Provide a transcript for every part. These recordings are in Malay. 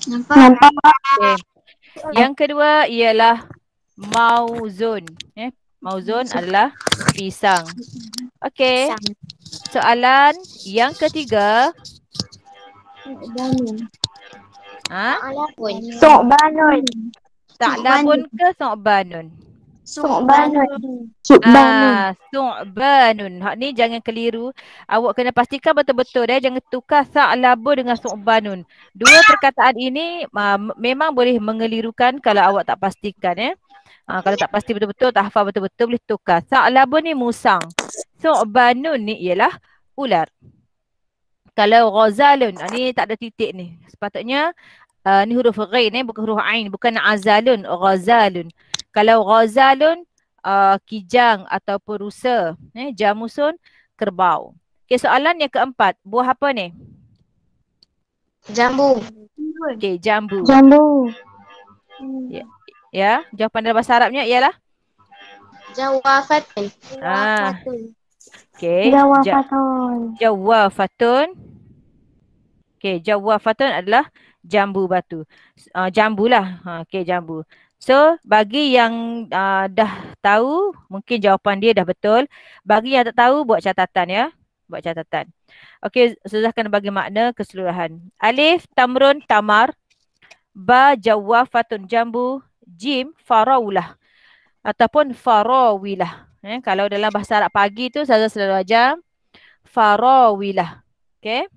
Nampak? Okay. Yang kedua ialah mauzun. Mauzun adalah pisang. Okey. Soalan yang ketiga. Ha? Sokbanun. Ta'labun ke Su'banun? Sokbanun. Sokbanun. Su'banun. Hak ni jangan keliru. Awak kena pastikan betul-betul jangan tukar Sa'labun dengan Su'banun. Dua perkataan ini memang boleh mengelirukan kalau awak tak pastikan kalau tak pasti betul-betul, tak hafal betul-betul boleh tukar. Sa'labun ni musang. Su'banun ni ialah ular. Kalau ghazalun, ni tak ada titik ni. Sepatutnya ni huruf ghain bukan huruf ain, bukan azalun, ghazalun. Kalau ghazalun kijang ataupun rusa, jamusun kerbau. Okey, soalan yang keempat, buah apa ni? Jambu. Okey, jambu. Jambu. Ya, jawapan dalam bahasa Arabnya ialah Jawafatun. Okey. Jawafatun. Jawafatun. Okey, jawafatun adalah jambu batu. Jambu lah. Okey, jambu. So, bagi yang dah tahu, mungkin jawapan dia dah betul. Bagi yang tak tahu, buat catatan ya. Buat catatan. Okey, Ustazah akan bagi makna keseluruhan. Alif, tamrun, tamar. Ba, jawafatun, jambu. Jim, farawlah. Ataupun farawilah. Kalau dalam bahasa Arab pagi tu, Ustazah selalu ajar farawilah. Okey.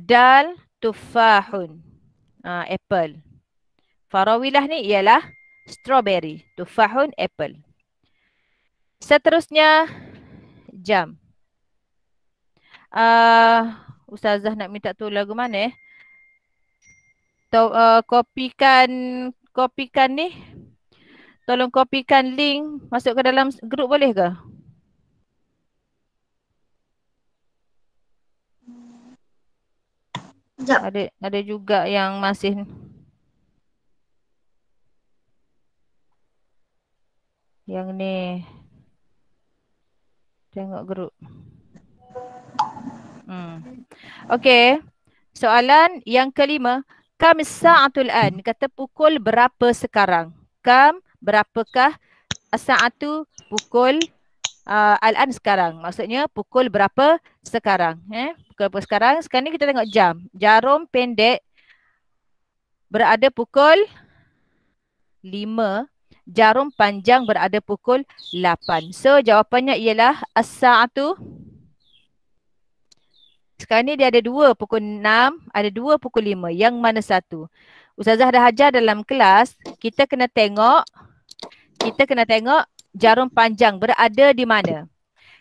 Dal, tufahun. Apple. Farawilah ni ialah strawberry. Tufahun, apple. Seterusnya, jam. Ustazah nak minta tu lagu mana kopikan ni. Tolong kopikan link masuk ke dalam grup boleh ke? Ada juga yang masih yang ni tengok grup. Okey. Soalan yang kelima, kam sa'atul an? Kata pukul berapa sekarang? Kam berapakah as-sa'atu pukul al-an sekarang? Maksudnya pukul berapa sekarang? Pukul berapa sekarang? Sekarang ni kita tengok jam. Jarum pendek berada pukul 5. Jarum panjang berada pukul 8. So jawapannya ialah as-sa'atu. Sekarang ni dia ada 2 pukul 6, ada 2 pukul 5. Yang mana satu? Ustazah dah ajar dalam kelas, kita kena tengok jarum panjang berada di mana.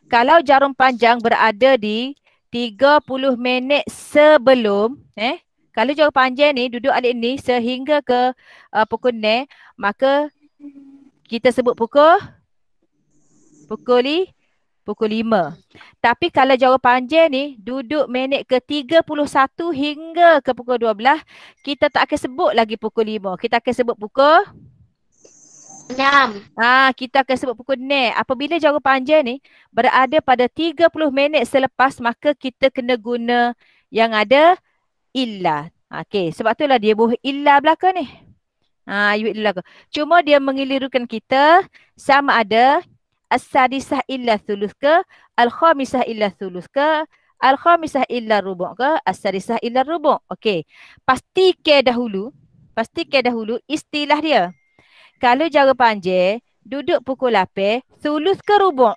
Kalau jarum panjang berada di 30 minit sebelum, kalau jarum panjang ni duduk alik ni sehingga ke pukul ni, maka kita sebut pukul 5. Tapi kalau jarum panjang ni duduk minit ke 31 hingga ke pukul 12, kita tak akan sebut lagi pukul 5. Kita akan sebut pukul 6. Kita akan sebut pukul 6. Apabila jarum panjang ni berada pada 30 minit selepas, maka kita kena guna yang ada illa. Okey, sebab itulah dia buh illa belakang ni. Cuma dia mengelirukan kita sama ada as-sadisah illa thuluth ke, al-khamisah illa thuluth ke, al-khamisah illa rubu' ke, as-sadisah illa rubu'. Okey. Pastikan dahulu istilah dia. Kalau jarum panjang duduk pukul 8, thuluth ke rubu'?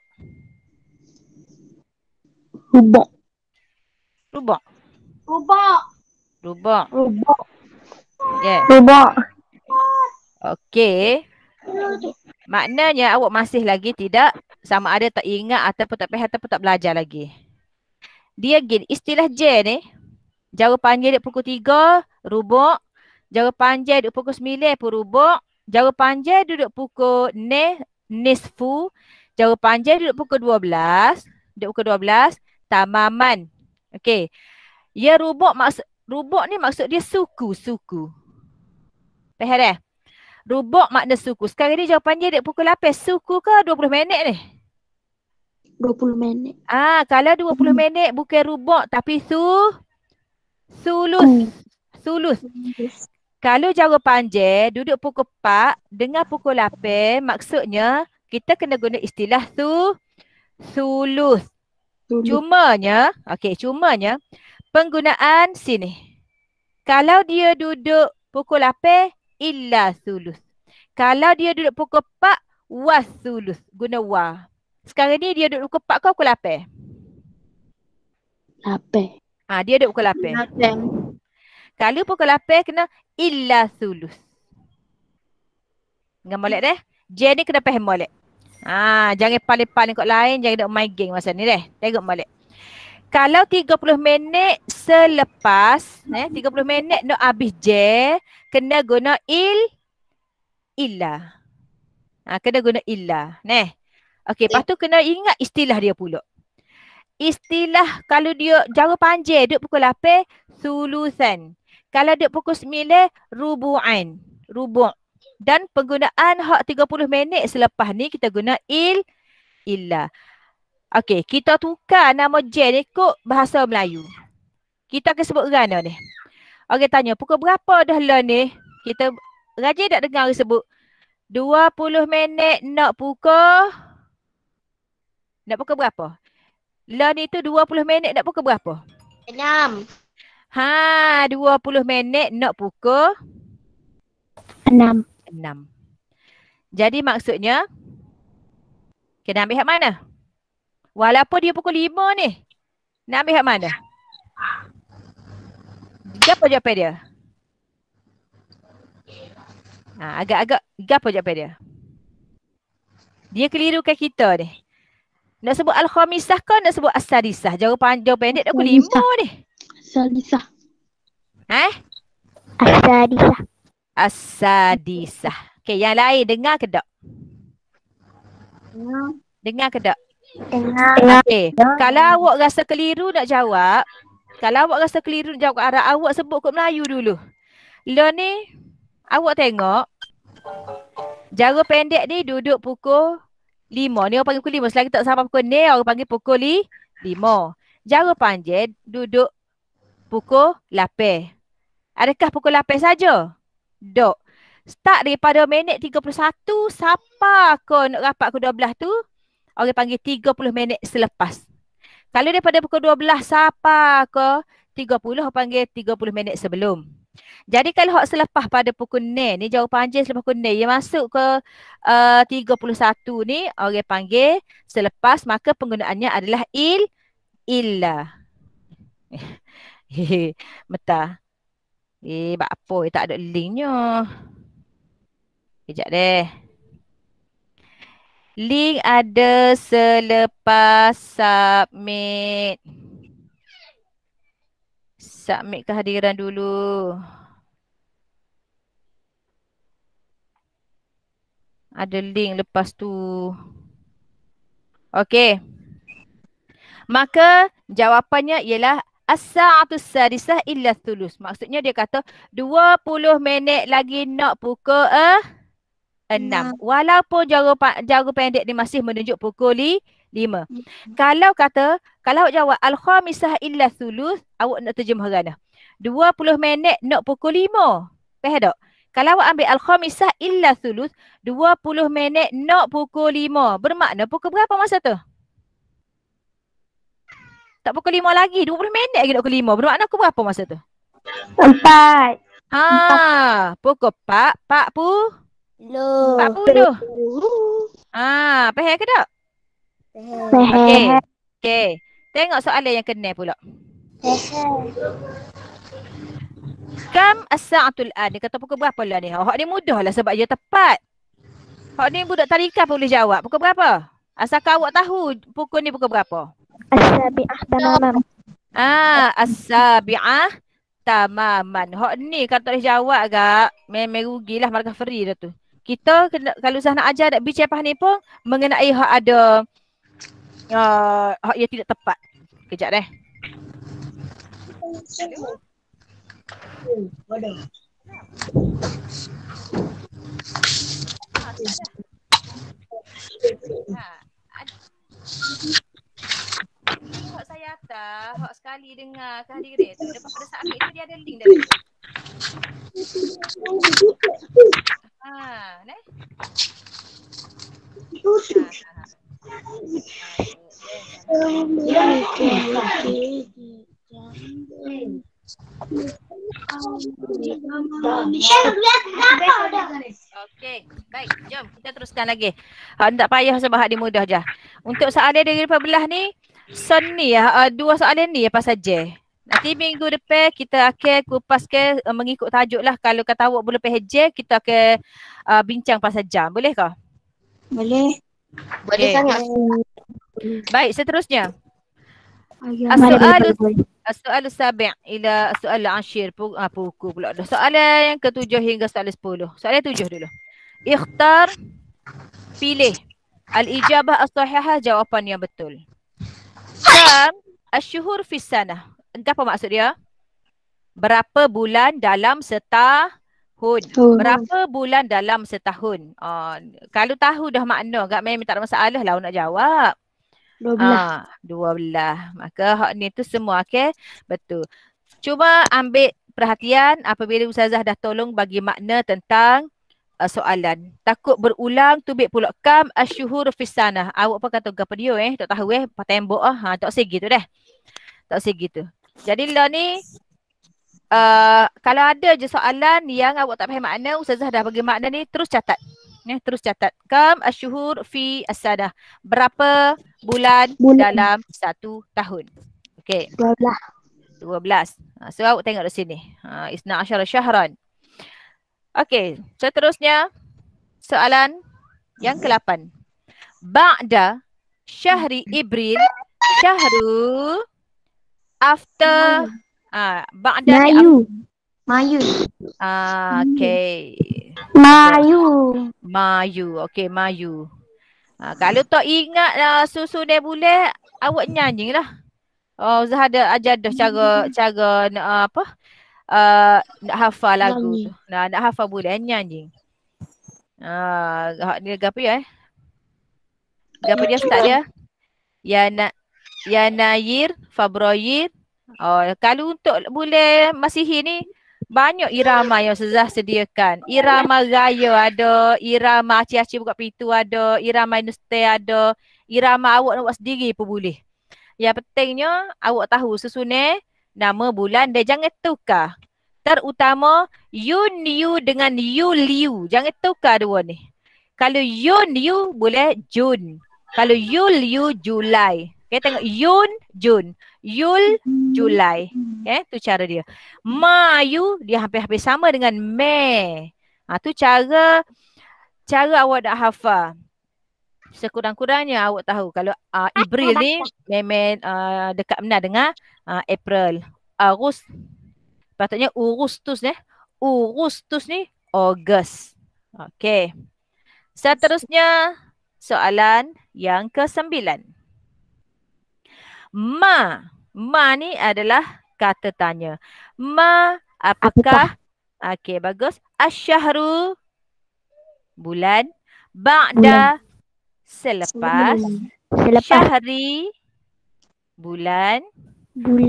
Rubu'. Yeah. Rubu'. Okey. Maknanya awak masih lagi tidak sama ada tak ingat ataupun tak faham ataupun tak belajar lagi. Dia gini, istilah J ni, jarum panjang dia pukul 3, rubu'. Jarum panjang duduk pukul 9 pun rubu'. Jarum panjang duduk pukul nisfu. Jarum panjang duduk pukul 12. Tamaman. Okey. Ya rubu' ni maksud dia suku. Faham dah? Rubu' makna suku. Sekarang ni jawapan dia dek pukul 8. Suku ke 20 minit ni? 20 minit. Kalau 20 minit bukan rubu' tapi sulus. sulus. Kalau jawab panjang duduk pukul 4 dengan pukul 8, maksudnya kita kena guna istilah sulus. Cumanya penggunaan sini. Kalau dia duduk pukul 8, illa sulus. Kalau dia duduk pukul 4, was sulus. Guna wa. Sekarang ni dia duduk pukul 4 kau pukul 8? 8. Dia duduk pukul 8. Kalau pukul 8 kena illa sulus. Dengan molek deh. J ni kena faham molek. Jangan paling-paling kot lain. Jangan duk main game masa ni deh. Tengok molek. Kalau 30 minit selepas, 30 minit nak habis J, kena guna illa. Kena guna illa. Okey, lepas tu kena ingat istilah dia pula. Istilah kalau dia jauh panjang duduk pukul 8, sulusan. Kalau duduk pukul 9, rubu'an. Rubu'. Dan penggunaan hak 30 minit selepas ni kita guna illa. Okey, kita tukar nama J ni ikut bahasa Melayu. Kita akan sebut kerana ni. Okey, tanya pukul berapa dah lah ni? Kita rajin tak dengar orang sebut 20 minit nak pukul berapa? Lah ni tu 20 minit nak pukul berapa? 6. 20 minit nak pukul 6. Jadi maksudnya kena ambil hak mana? Walaupun dia pukul 5 ni. Nak ambil hak mana? Apa jawapan dia? Agak-agak apa jawapan dia? Dia kelirukan kita ni. Nak sebut al-khamisah ke nak sebut as-sadisah? Jawapan pendek dah pukul 5 ni. As-sadisah. As-sadisah. As-sadisah. Okey, yang lain dengar ke tak? Dengar ke tak? Dengar. Okey, kalau awak rasa keliru nak jawab, arah awak sebut kot Melayu dulu. Lo ni, awak tengok, jara pendek ni duduk pukul 5. Ni orang panggil pukul 5. Selagi tak sampai pukul ni, orang panggil pukul 5. Jara panjang duduk pukul 8. Adakah pukul 8 saja? Dok. Start daripada minit 31 sampai ke nak rapat ke 12 tu, orang panggil 30 minit selepas. Kalau daripada pukul 12 sampai ke 30, orang panggil 30 minit sebelum. Jadi kalau hak selepas pada pukul ni jauh panjang selepas pukul ni, yang masuk ke 31 ni, orang panggil selepas, maka penggunaannya adalah illa. Meta. Apa tak ada linknya. Kejap deh. Link ada selepas submit. Submit kehadiran dulu. Ada link lepas tu. Okey. Maka jawapannya ialah as-sa'atus sadisah illa thulus. Maksudnya dia kata 20 minit lagi nak pukul 6. Walaupun jara pendek ni masih menunjuk pukul 5. Kalau awak jawab al-khamisah illa thulus, awak nak terjemah kerana 20 minit nak pukul 5. Faham tak? Kalau awak ambil al-khamisah illa thulus, 20 minit nak pukul 5. Bermakna pukul berapa masa tu? Tak pukul 5 lagi, 20 minit lagi nak pukul 5. Bermakna pukul berapa masa tu? 4. Pukul 40. 40. Faham ke tak? Okey. Tengok soalan yang kena pula. Kam as-sa'atul an. Dia kata pukul berapa lah ni? Hak ni mudah lah sebab dia tepat. Hak ni budak tadika boleh jawab. Pukul berapa? Asalkan awak tahu pukul ni pukul berapa? As-sabi'ah tamaman. As-sabi'ah tamaman. Hak ni kalau tak boleh jawab agak memang rugilah markah free dah tu. Kita kena, kalau Zah nak ajar nak bicara ni pun mengenai hak ada hak yang tidak tepat. Kejap deh. Hak saya atas, hak sekali dengar kehadiran tu. Lepas pada submit tu dia ada link dalam tu. Okey, baik. Jom kita teruskan lagi. Tak payah sebab hak dia mudah je. Untuk soalan dari 14 ni, ni dua soalan ni apa saja. Nanti minggu depan kita akan kupas ke mengikut tajuk lah. Kalau kata awak boleh PHJ, kita akan bincang pasal jam. Boleh ke? Boleh. Boleh Okey. sangat. Baik, seterusnya. Boleh. Soalan sabi' ila soalan ashir. Pukul pula dah. Soalan yang ke-7 hingga soalan 10. Soalan 7 dulu. Ikhtar, pilih. Al-ijabah as-sahihah, jawapan yang betul. Kam asyuhur fi sanah. Entah apa maksud dia? Berapa bulan dalam setahun? Berapa bulan dalam setahun? Kalau tahu dah makna, agak memang tak ada masalah lah nak jawab. 12. Maka hak ni tu semua okey. Betul. Cuma ambil perhatian apabila ustazah dah tolong bagi makna tentang soalan. Takut berulang tubik pula kam asyuhur fi sanah. Awak apa kata gapo dia tak tahu tembok tak segitu dah. Tak segitu. Jadi lah ni kalau ada je soalan yang awak tak faham makna, ustazah dah bagi makna ni, terus catat. Terus catat. Kam asyuhur fi as-sanah. Berapa bulan dalam satu tahun? Okey. 12. So awak tengok di sini. Isna asyara syahran. Okey, seterusnya soalan yang ke-8. Ba'da syahri Ibril, syahru after ba'da ni Mayu. okey. Mayu. Okey, Mayu. Kalau tak ingat susunan bulan, awak nyanyi lah. Zah ada ajar dah cara nak hafal lagu tu. Nak hafal bulan nyanyi. Ni gapo ya? Gapo dia start dia? Yanayir, Februari. Kalau untuk bulan Masihi ni banyak irama yang Ustazah sediakan. Irama raya ada, irama aci-aci buka pintu ada, irama nuste ada, irama awak nak buat sendiri pun boleh. Yang pentingnya awak tahu susunan nama bulan dan jangan tukar. Terutama Yun Yu dengan Yuliu. Jangan tukar dua ni. Kalau Yun Yu boleh Jun. Kalau Yuliu Julai. Okay, tengok Yun Jun. Yul Julai. Okay, tu cara dia. Mayu dia hampir-hampir sama dengan Mei. Tu cara awak nak hafal. Sekurang-kurangnya awak tahu kalau April ni memang dekat benar dengan April. Patutnya Agustus ni Ogos. Okey. Seterusnya soalan yang ke-9. Ma ni adalah kata tanya. Apakah? Okey, bagus. Asyahru bulan. Ba'da selepas. Syahri bulan.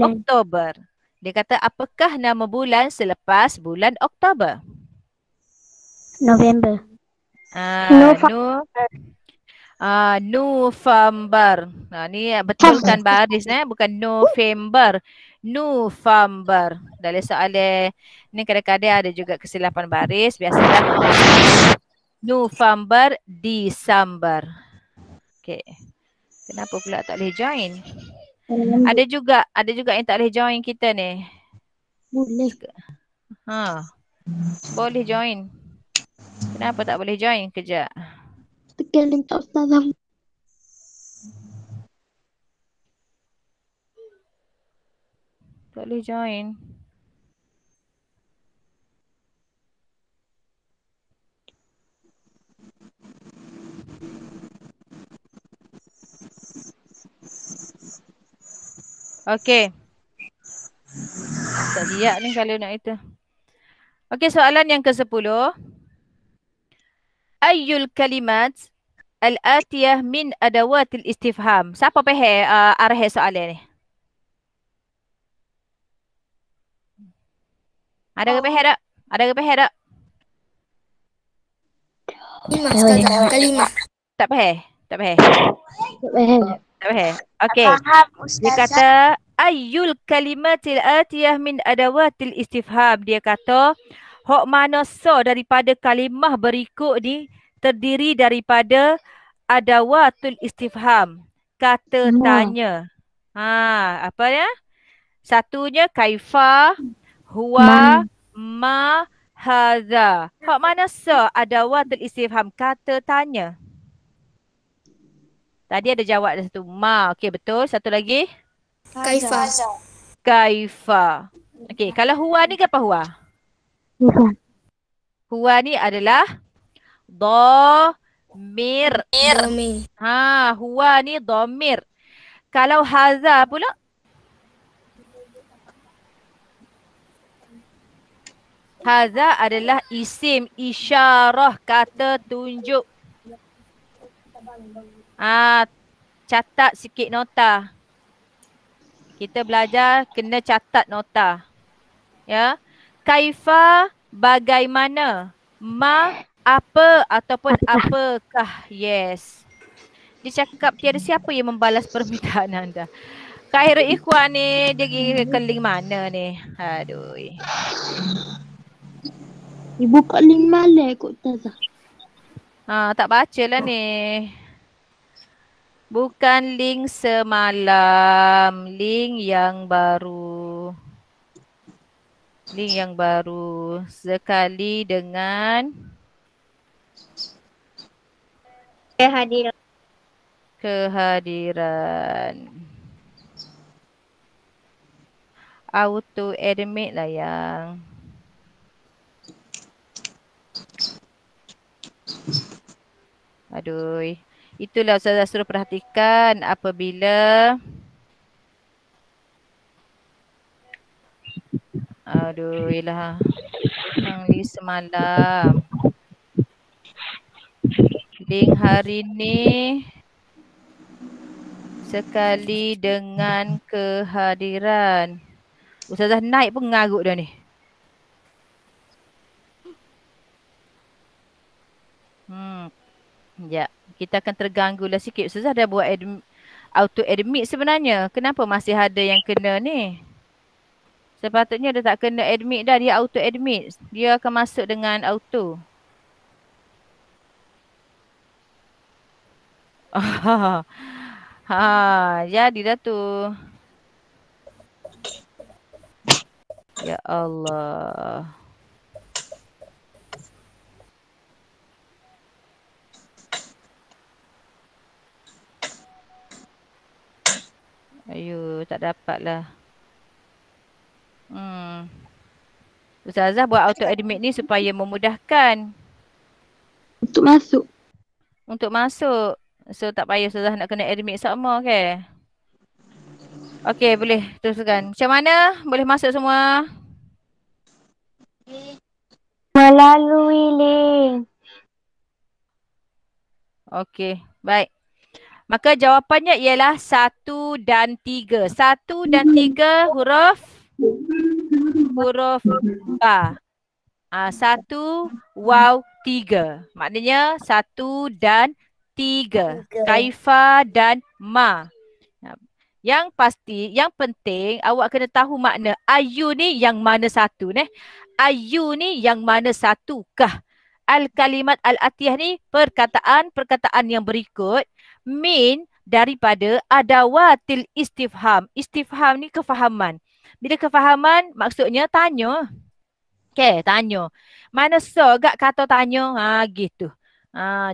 Oktober. Dia kata apakah nama bulan selepas bulan Oktober? November. November. Ni betulkan baris bukan November. November. Dalam soalan ni kadang-kadang ada juga kesilapan baris. Biasalah November, December. Okey. Kenapa pula tak boleh join? Ada juga yang tak boleh join kita ni. Boleh. Boleh join. Kenapa tak boleh join? Kejap. Tekan link tak Ustazah. Tak boleh join. Okey. Tak siap ni kalau nak itu. Okey, soalan yang ke-10. Ayyul kalimat al-atiyah min adawatil istifham. Siapa faham arah soalan ni? Ada ke faham tak? Kalimah, Ustazah. Kalimah. Tak payah? Tak payah? Tak faham. Tak payah? Okey. Faham, Dia kata ayyul kalimatil atiyah min adawatil istifham. Dia kata hok mana daripada kalimah berikut ni terdiri daripada adawatul istifham. Kata tanya. Apa ya? Satunya kaifa, huwa, ma, hadza. Hok mana adawatul istifham? Kata tanya. Tadi ada jawab dah satu. Ma. Okey, betul. Satu lagi. Kaifa. Kaifa. Okey, kalau huwa ni apa huwa? Huwa ni adalah dhamir. Dhamir. Huwa ni dhamir. Kalau hadza pula? Hadza adalah isim isyarah, kata tunjuk. Catat sikit nota. Kita belajar kena catat nota. Ya. Kaifa bagaimana? Ma apa ataupun apakah? Yes. Dia cakap tiada siapa yang membalas permintaan anda. Khairul Ikhwan ni dia pergi keling mana ni? Aduh. Ibu kat link malam kot Ustazah. Tak baca lah ni. Bukan link semalam. Link yang baru. Link yang baru. Sekali dengan kehadiran. Auto admit lah yang. Aduh. Itulah Ustazah suruh perhatikan apabila ilah link semalam. Link hari ni sekali dengan kehadiran. Ustazah naik pun ngarut dah ni. Sekejap. Kita akan terganggu lah sikit. Ustazah dah buat auto admit sebenarnya. Kenapa masih ada yang kena ni? Sepatutnya dia tak kena admit dah. Dia auto admit. Dia akan masuk dengan auto. Jadi dah tu. Ya Allah. Ayo, tak dapat lah. Ustazah buat auto admit ni supaya memudahkan. Untuk masuk. Untuk masuk. So tak payah Ustazah nak kena admit sama ke? Okey, boleh teruskan. Macam mana? Boleh masuk semua? Melalui link. Okey, baik. Maka jawapannya ialah 1 dan 3. 1 dan 3 huruf ba. 1 waw 3. Maknanya 1 dan 3. Kaifa dan ma. Yang pasti, yang penting awak kena tahu makna ayu ni yang mana satu ni. Ayu ni yang mana satukah. Al-kalimat al-atiyah ni perkataan yang berikut min daripada adawatil istifham. Istifham ni kefahaman. Bila kefahaman maksudnya tanya. Okay, tanya. Mana gak kata tanya? Gitu.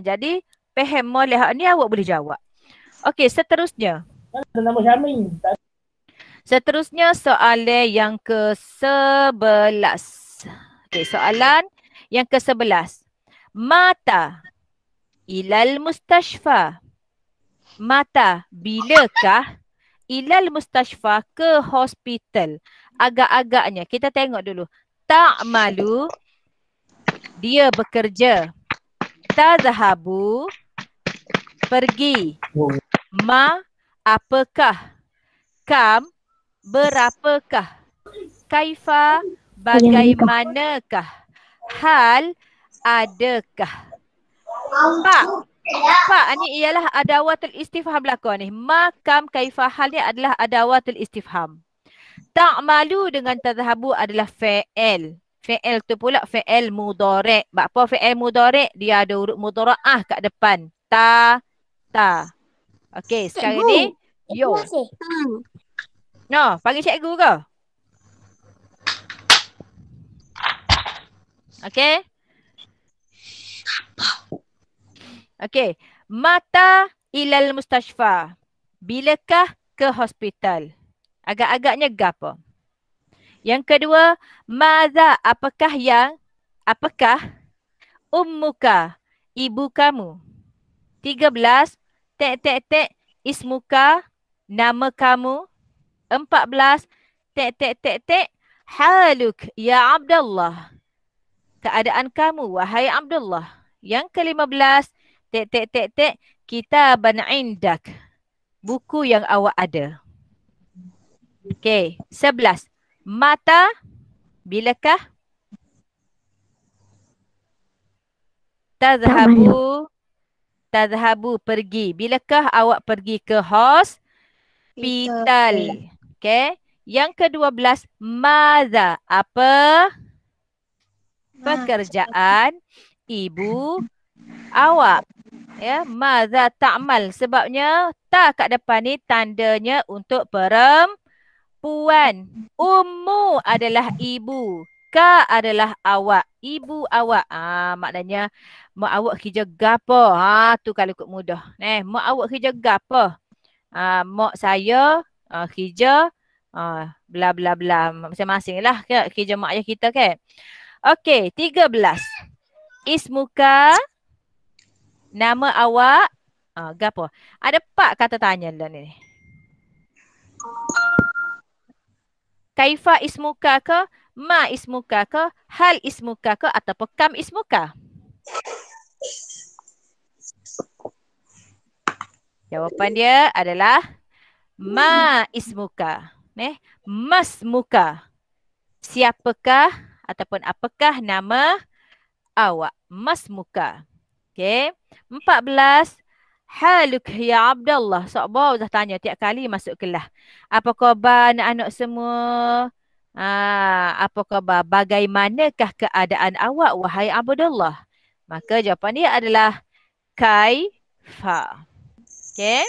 Jadi faham moleh ni awak boleh jawab. Okey, seterusnya. Seterusnya soalan yang ke-11. Okey, soalan yang ke-11. Mata ilal mustashfa. Mata bilakah ilal mustashfa ke hospital. Agak-agaknya kita tengok dulu. Ta'malu dia bekerja. Tadhahabu pergi. Ma apakah. Kam berapakah. Kaifa bagaimanakah. Hal adakah. Pak ni ialah adawatul istifham belakang ni. Ma, kam, kaifa, hal ni adalah adawatul istifham. Ta'malu dengan tadhabu adalah fa'il. Fa'il tu pula fa'il mudhari'. Apa fa'il mudhari'? Dia ada huruf mudhara'ah kat depan. Ta. Okey, sekarang ni yo. No, panggil cikgu ke? Okey. Okey. Mata ilal mustashfa. Bilakah ke hospital? Agak-agaknya gapo. Yang kedua, maza, apakah ummuka, ibu kamu. 13, ismuka, nama kamu. 14, haluk ya Abdullah. Keadaan kamu wahai Abdullah. Yang ke-15, kitaban indak. Buku yang awak ada. Okey, 11. Mata, bilakah? Tadhabu, pergi. Bilakah awak pergi ke hospital? Okey. Yang ke-12, maza, apa pekerjaan ibu awak? Ya, maza ta'mal. Sebabnya ta kat depan ni tandanya untuk perempuan. Ummu adalah ibu. Ka adalah awak. Ibu awak. Maknanya mak awak kerja gapo? Tu kalau ikut mudah. Mak awak kerja gapo? Mak saya kerja bla bla bla. Masing-masing lah kerja mak ayah kita kan. Okey, 13. Ismuka, nama awak. Gapo? Ada 4 kata tanya dalam ni. Kaifa ismuka ke? Ma ismuka ke? Hal ismuka ke? Ataupun kam ismuka? Jawapan dia adalah ma ismuka. Masmuka. Siapakah ataupun apakah nama awak? Masmuka. Okey. 14. Haluk ya Abdullah. Sabar dah tanya tiap kali masuk kelas. Apa khabar anak-anak semua? Apa khabar? Bagaimanakah keadaan awak wahai Abdullah? Maka jawapan dia adalah kaifa. Okey.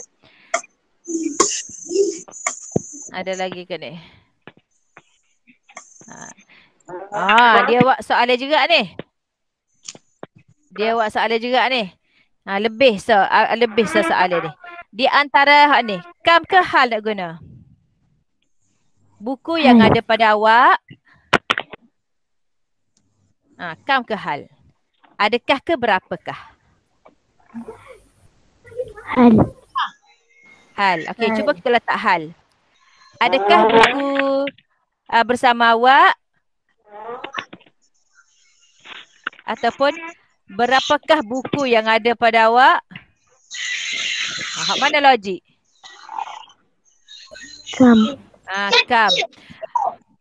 Ada lagi ke ni? Dia buat soalan juga ni. Lebih soalan ni. Di antara hak ni, kam ke hal nak guna? Buku yang ada pada awak. Kam ke hal? Adakah ke berapakah? Hal. Okey, cuba kita letak hal. Adakah buku bersama awak? Ataupun berapakah buku yang ada pada awak? Hak mana logik? Kam. Kam.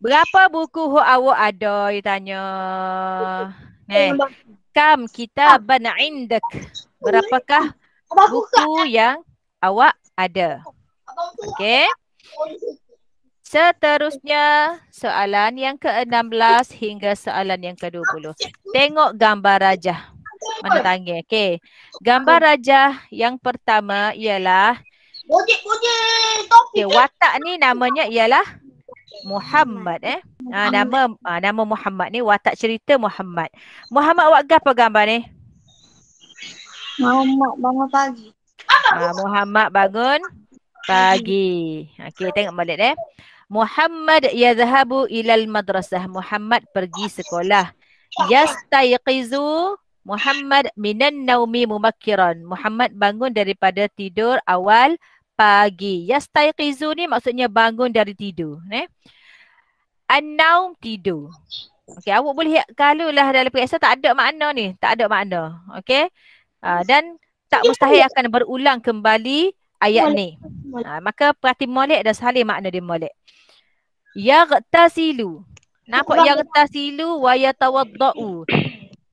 Berapa buku awak ada? You tanya. Kam kitaban indak. Berapakah buku yang awak ada? Okey. Seterusnya soalan yang ke-16 hingga soalan yang ke-20. Tengok gambar rajah. Mana tangan? Okey. Gambar rajah yang pertama ialah watak ni namanya ialah Muhammad nama Muhammad ni watak cerita Muhammad. Muhammad awak apa gambar ni? Muhammad bangun pagi. Muhammad bangun pagi. Okey, tengok balik Muhammad yadhhabu ilal madrasah. Muhammad pergi sekolah. Yastayqizu Muhammad minan naumi mumakkiran. Muhammad bangun daripada tidur awal pagi. Yastayqizu ni maksudnya bangun dari tidur. An-naum tidur. Okey, awak boleh kalau lah dalam periksa tak ada makna ni. Tak ada makna. Okey. Dan tak mustahil akan berulang kembali ayat ni. Maka perhati molek dan salih makna dia molek. Yaghtasilu. Nampak yaghtasilu wa yatawaddau.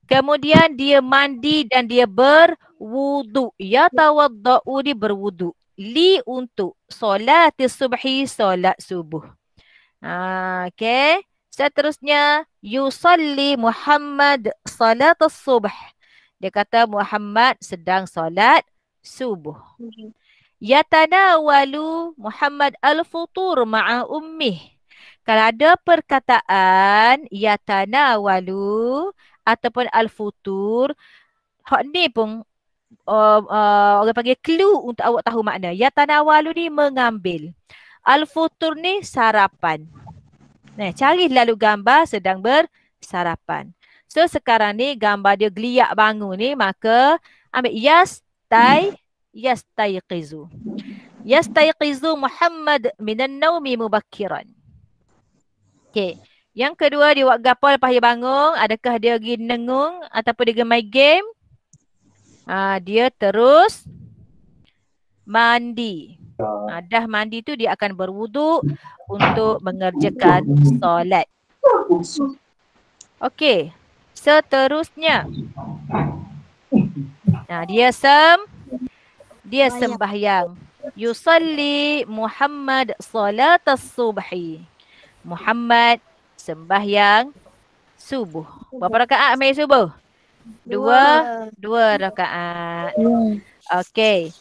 Kemudian dia mandi dan dia berwudu. Yatawadda'u dia berwudu. Li untuk solat subhi, solat subuh. Okay. Seterusnya yusalli Muhammad salat subh. Dia kata Muhammad sedang solat subuh. Yatanawalu Muhammad al-futur ma'a ummih. Kalau ada perkataan yatanawalu ataupun al-futur, hak ni pun orang panggil clue untuk awak tahu makna. Yatanawalu ni mengambil. Al-futur ni sarapan. Nah, cari lalu gambar sedang bersarapan. So sekarang ni gambar dia geliat bangun ni, maka ambil yastayqizu. Yastayqizu Muhammad minan naumi mubakkiran. Okey. Yang kedua dia buat gapo lepas dia bangun? Adakah dia pergi nengung ataupun dia main game? Dia terus mandi. Dah mandi tu dia akan berwuduk untuk mengerjakan solat. Okey. Seterusnya. Dia sembahyang. Yusalli Muhammad salat as-subhi. Muhammad sembahyang subuh. Berapa rakaat ambil subuh? Dua rakaat. Okey.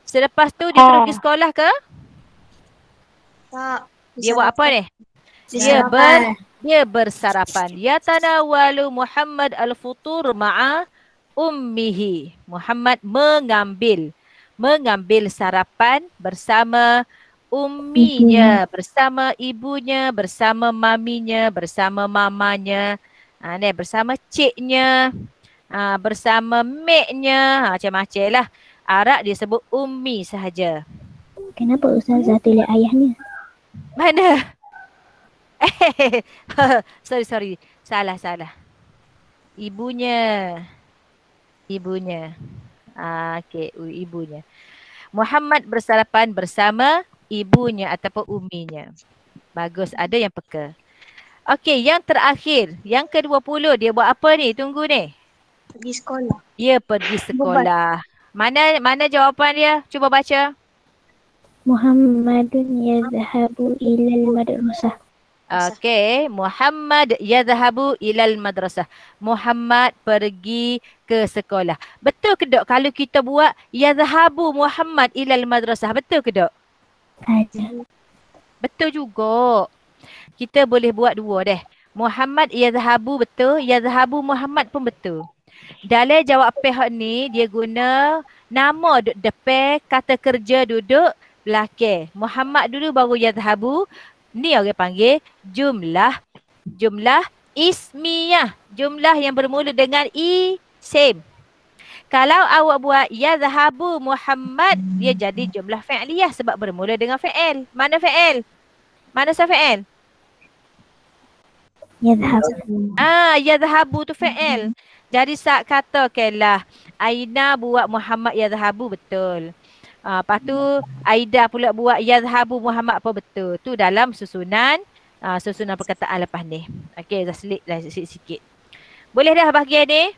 Selepas tu dia terus pergi sekolah ke? Tak. Dia buat apa ni? Dia bersarapan. Yatanawalu Muhammad al-futur ma'a ummihi. Muhammad mengambil sarapan bersama umminya, bersama ibunya, bersama maminya, bersama mamanya, bersama ciknya, bersama meknya, macam-macam lah. Arab dia sebut ummi sahaja. Kenapa Ustazah tulis ayahnya? Mana? Sorry. Salah. Ibunya. Okey, ibunya. Muhammad bersarapan bersama ibunya ataupun umminya. Bagus, ada yang peka. Okey, yang terakhir, yang ke-20, dia buat apa ni? Tunggu ni. Pergi sekolah. Dia pergi sekolah. Mana jawapan dia? Cuba baca. Muhammadun yadhhabu ilal madrasah. Okey, Muhammad yadhhabu ilal madrasah. Muhammad pergi ke sekolah. Betul ke dok kalau kita buat yadhhabu Muhammad ilal madrasah? Betul ke dok? Ada. Betul juga. Kita boleh buat dua deh. Muhammad yadhhabu betul, yadhhabu Muhammad pun betul. Dalam jawab pihak ni dia guna nama duduk depan, kata kerja duduk belakang. Muhammad dulu baru yadhhabu. Ni orang panggil jumlah ismiyah. Jumlah yang bermula dengan isim. Kalau awak buat yadhhabu Muhammad, dia jadi jumlah fi'liyah sebab bermula dengan fi'il. Mana fi'il? Mana sah fi'il? Yadhhabu. Yadhhabu tu fi'il. Jadi saat katakanlah Aina buat Muhammad yadhhabu, betul. Lepas tu Aida pula buat yadhhabu Muhammad apa betul. Tu dalam susunan perkataan lepas ni. Okey, dah selit dah sikit. Boleh dah bahagian ni?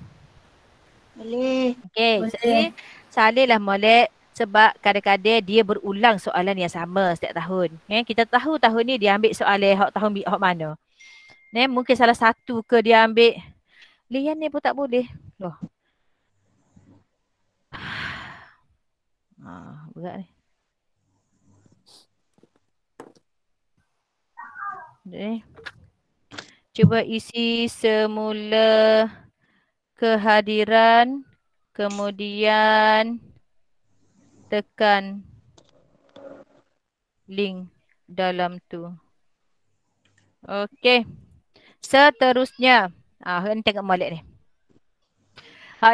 Boleh. Okey, salihlah molek sebab kadang-kadang dia berulang soalan yang sama setiap tahun. Kita tahu tahun ni dia ambil soalan hak mana. Mungkin salah satu ke dia ambil. Lian ni pun tak boleh. Loh. Berat ni. Cuba isi semula kehadiran, kemudian tekan link dalam tu. Okey. Seterusnya. Ni tengok molek ni.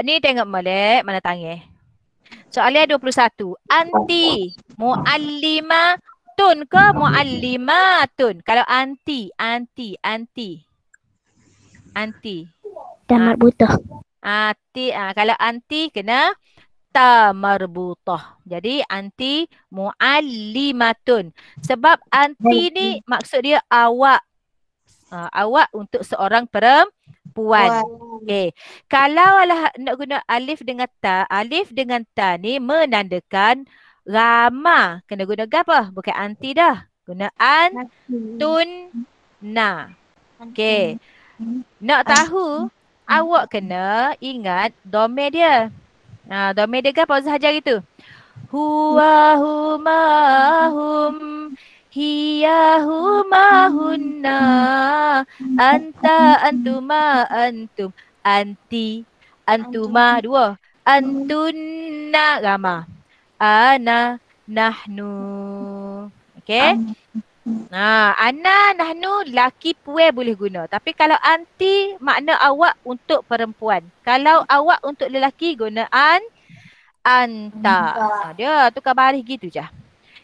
Ni tengok molek mana tangan. Soalan 21. Anti muallimatun ke muallimatun? Kalau anti. Tamat butuh. Kalau anti kena ta marbutah. Jadi anti muallimatun. Sebab anti ni maksud dia awak. Awak untuk seorang Puan. Okey. Kalau lah nak guna alif dengan ta ni menandakan ramah. Kena guna apa? Bukan anti dah. Guna antun-na. Okey. Nak tahu, awak kena ingat domain dia. Domain dia apa Ustaz ajar itu? Huwa huma hum hiya huma hunna anta antuma antum anti antuma dua antunna ramah ana nahnu. Okey. Ana nahnu laki puan boleh guna. Tapi kalau anti makna awak untuk perempuan. Kalau awak untuk lelaki guna anta. Dia tukar baris gitu je.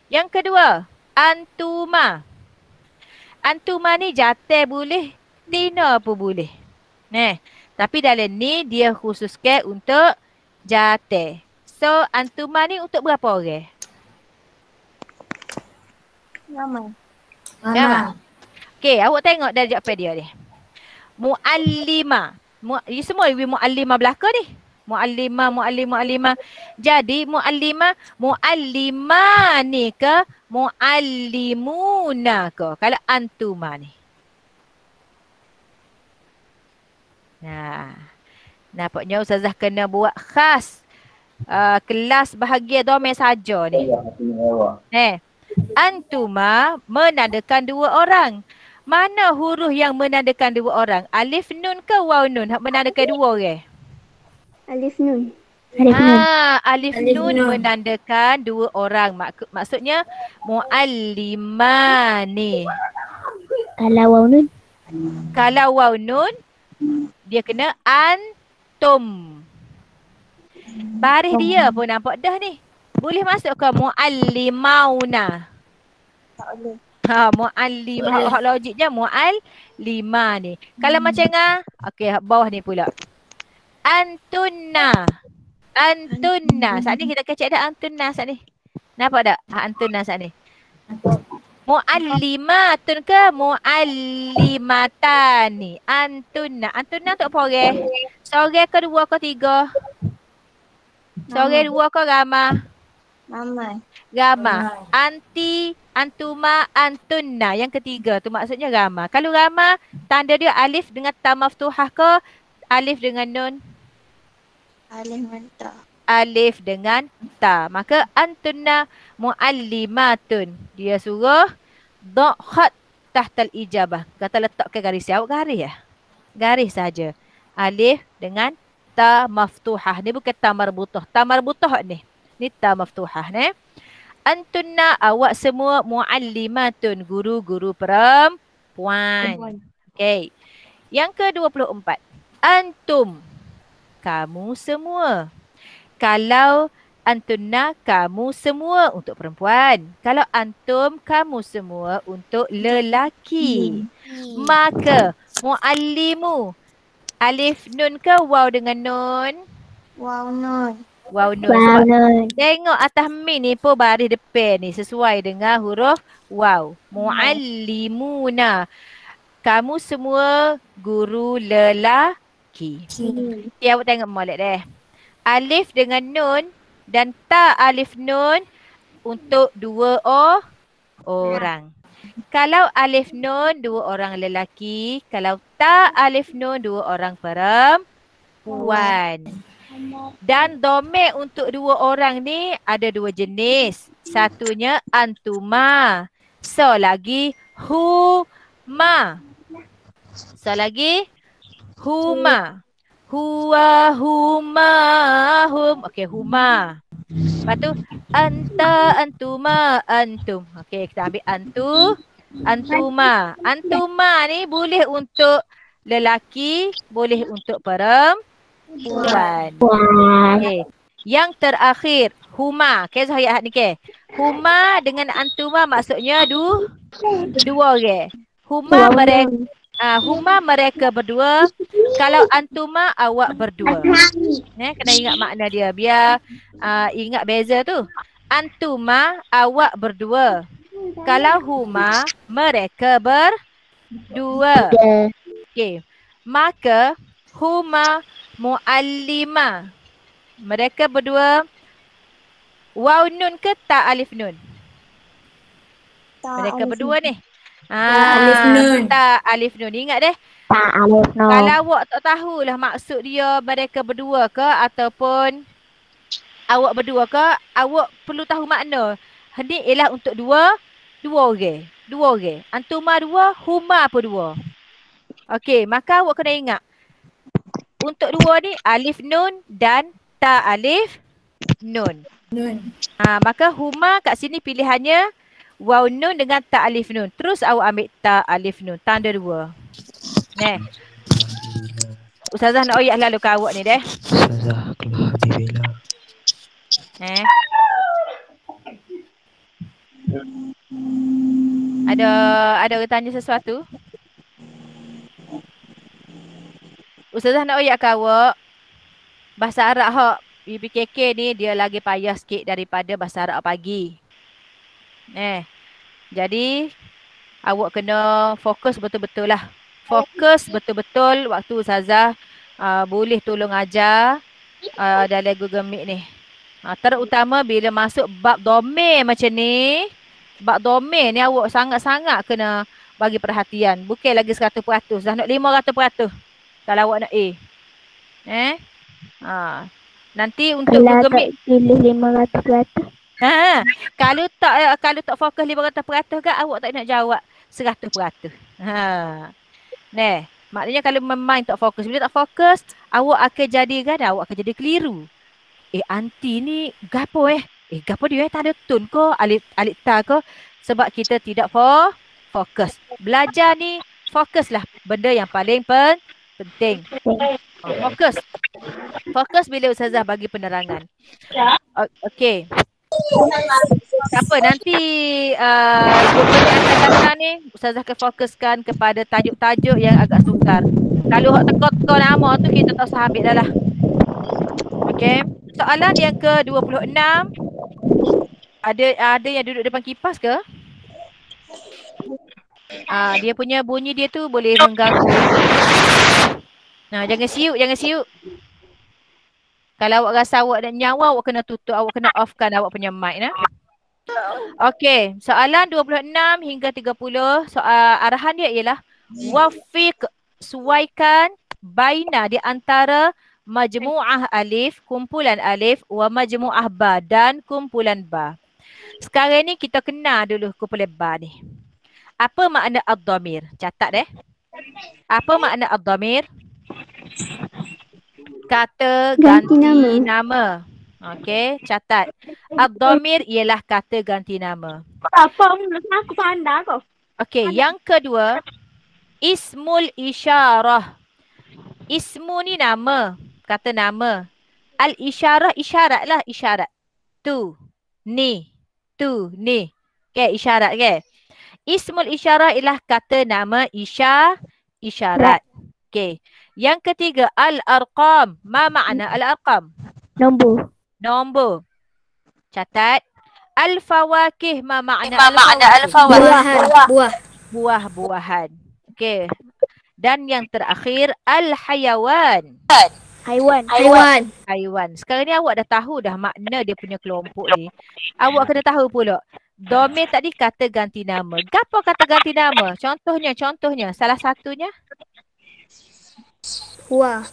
Yang kedua, antuma. Antuma ni jatuh boleh, tina pun boleh. Tapi dalam ni dia khususkan untuk jatuh. So antuma ni untuk berapa orang? Ramai. Okey, awak tengok dari jawapan dia ni. Muallima. Ini semua muallima belaka ni. Muallima. Jadi muallima ni ke muallimuna ke? Kalau antuma ni. Nampaknya Ustazah kena buat khas kelas bahagia domain saja ni. Antuma menandakan dua orang. Mana huruf yang menandakan dua orang? Alif nun ke waw nun? Menandakan dua orang. Alif nun. Alif nun menandakan dua orang. Maksudnya muallimani. Kalau waw nun dia kena antum. Baris dia pun nampak dah ni. Boleh masuk ke muallimauna? Tak boleh. Muallimah. Hak logiknya muallima ni. Kalau macam okey, bawah ni pula. Antunna. Saat ni kita kecek dah antunna saat ni. Nampak tak? Antunna saat ni. Muallimatun ke muallimatani? Antunna. Antunna untuk apa orang? Seorang ke dua ke tiga? Seorang dua ke ramah? Ramah. Anti, antuma, antunna. Yang ketiga tu maksudnya ramah. Kalau ramah, tanda dia alif dengan ta maftuhah ke alif dengan nun? Alif dengan ta. Maka antunna muallimatun. Dia suruh khat tahtal ijabah. Kata letakkan garis. Awak garis ya? Garis saja. Alif dengan ta maftuhah. Ni bukan ta marbutah. Ta marbutah ni. Ni ta maftuhah ni. Antunna awak semua muallimatun. Guru-guru perempuan. Okey. Yang ke-24. Antum. Kamu semua. Kalau antunna kamu semua untuk perempuan. Kalau antum kamu semua untuk lelaki. Maka muallimu. Alif nun ke waw dengan nun? Waw nun. Tengok atas min ni pun baris depan ni sesuai dengan huruf waw. Muallimuna. Kamu semua guru lelaki. Awak tengok molek deh. Alif dengan nun dan ta alif nun untuk dua orang. Kalau alif nun dua orang lelaki, kalau ta alif nun dua orang perempuan. Dan domain untuk dua orang ni ada dua jenis. Satunya antuma. So lagi huma. Huwa, huma, hum. Okey, huma. Lepas tu anta, antuma, antum. Okey, kita ambil antuma. Antuma ni boleh untuk lelaki, boleh untuk perempuan. Okay. Yang terakhir huma. Okay, saya ni ke. Huma dengan antuma maksudnya dua orang. Huma mereka berdua. Kalau antuma awak berdua. Kena ingat makna dia biar ingat beza tu. Antuma awak berdua. Kalau huma mereka berdua. Okay. Maka huma muallima. Mereka berdua waw nun ke ta alif nun? Tak Mereka alif berdua nun. ni. alif nun. Ta alif nun. Ingat deh. Tak alif nun. Kalau awak tak tahulah maksud dia mereka berdua ke ataupun awak berdua ke, awak perlu tahu makna. Ni ialah untuk dua orang. Dua orang. Antuma dua, huma apa dua. Okey, maka awak kena ingat. Untuk dua ni alif nun dan ta alif nun. Nun. Maka huma kat sini pilihannya waw nun dengan ta alif nun. Terus awak ambil ta alif nun. Tanda dua. Neh. Ustazah nak oyak lalu ke awak ni deh. Ustazah kelah Habibila. Ada orang tanya sesuatu? Ustazah nak oyak ke awak. Bahasa Arab hak PKK ni dia lagi payah sikit daripada bahasa Arab pagi. Jadi awak kena fokus betul-betul lah. Fokus betul-betul waktu Ustazah boleh tolong ajar dalam Google Meet ni. Terutama bila masuk bab domain macam ni. Bab domain ni awak sangat-sangat kena bagi perhatian. Bukan lagi 100%. Dah nak 500% kalau awak nak A. Nanti untuk Kalau Google tak Meet. pilih 500%. Kalau tak fokus 500% kan awak tak nak jawab 100%. Maknanya kalau memang tak fokus. Bila tak fokus, awak akan jadi keliru. Aunty ni gapo gapo dia tak ada tun ko, alif ta ko. Sebab kita tidak fokus. Belajar ni fokuslah benda yang paling penting. Fokus. Fokus bila Ustazah bagi penerangan. Okey. Tak apa, nanti 2 minit akan datang ni Ustazah akan fokuskan kepada tajuk-tajuk yang agak sukar. Kalau hak teka-teka nama tu kita tak usah ambil dah lah. Okey. Soalan yang ke-26. Ada yang duduk depan kipas ke? Dia punya bunyi dia tu boleh mengganggu. Jangan siuk. Kalau awak rasa awak nak nyawa, awak kena tutup, awak kena offkan awak punya mic . Okey, soalan 26 hingga 30, arahan dia ialah wafiq, suaikan baina di antara majmu'ah alif, kumpulan alif, wa majmu'ah ba dan kumpulan ba. Sekarang ni kita kenal dulu kumpulan ba ni. Apa makna ad-dhamir? Catat deh. Apa makna ad-dhamir? Kata ganti nama. Okey, catat. Ad-dhamir ialah kata ganti nama. Apa aku pandai kau? Okey, yang kedua, ismul isyarah. Ismu ni nama, kata nama. Al-isyarah, isyarat lah, isyarat. Tu, ni. Okay, isyarat ke? Ismul isyarah ialah kata nama isyarat. Okay. Yang ketiga, al-arqam. Ma makna al-arqam? Nombor. Catat. Al-fawakih. Ma makna al-fawakih? Buah-buahan. Okay. Dan yang terakhir, al-hayawan. Haiwan. Sekarang ni awak dah tahu dah makna dia punya kelompok ni. Awak kena tahu pula. Dhamir tadi kata ganti nama. Gapo kata ganti nama? Contohnya. Salah satunya. Huwa.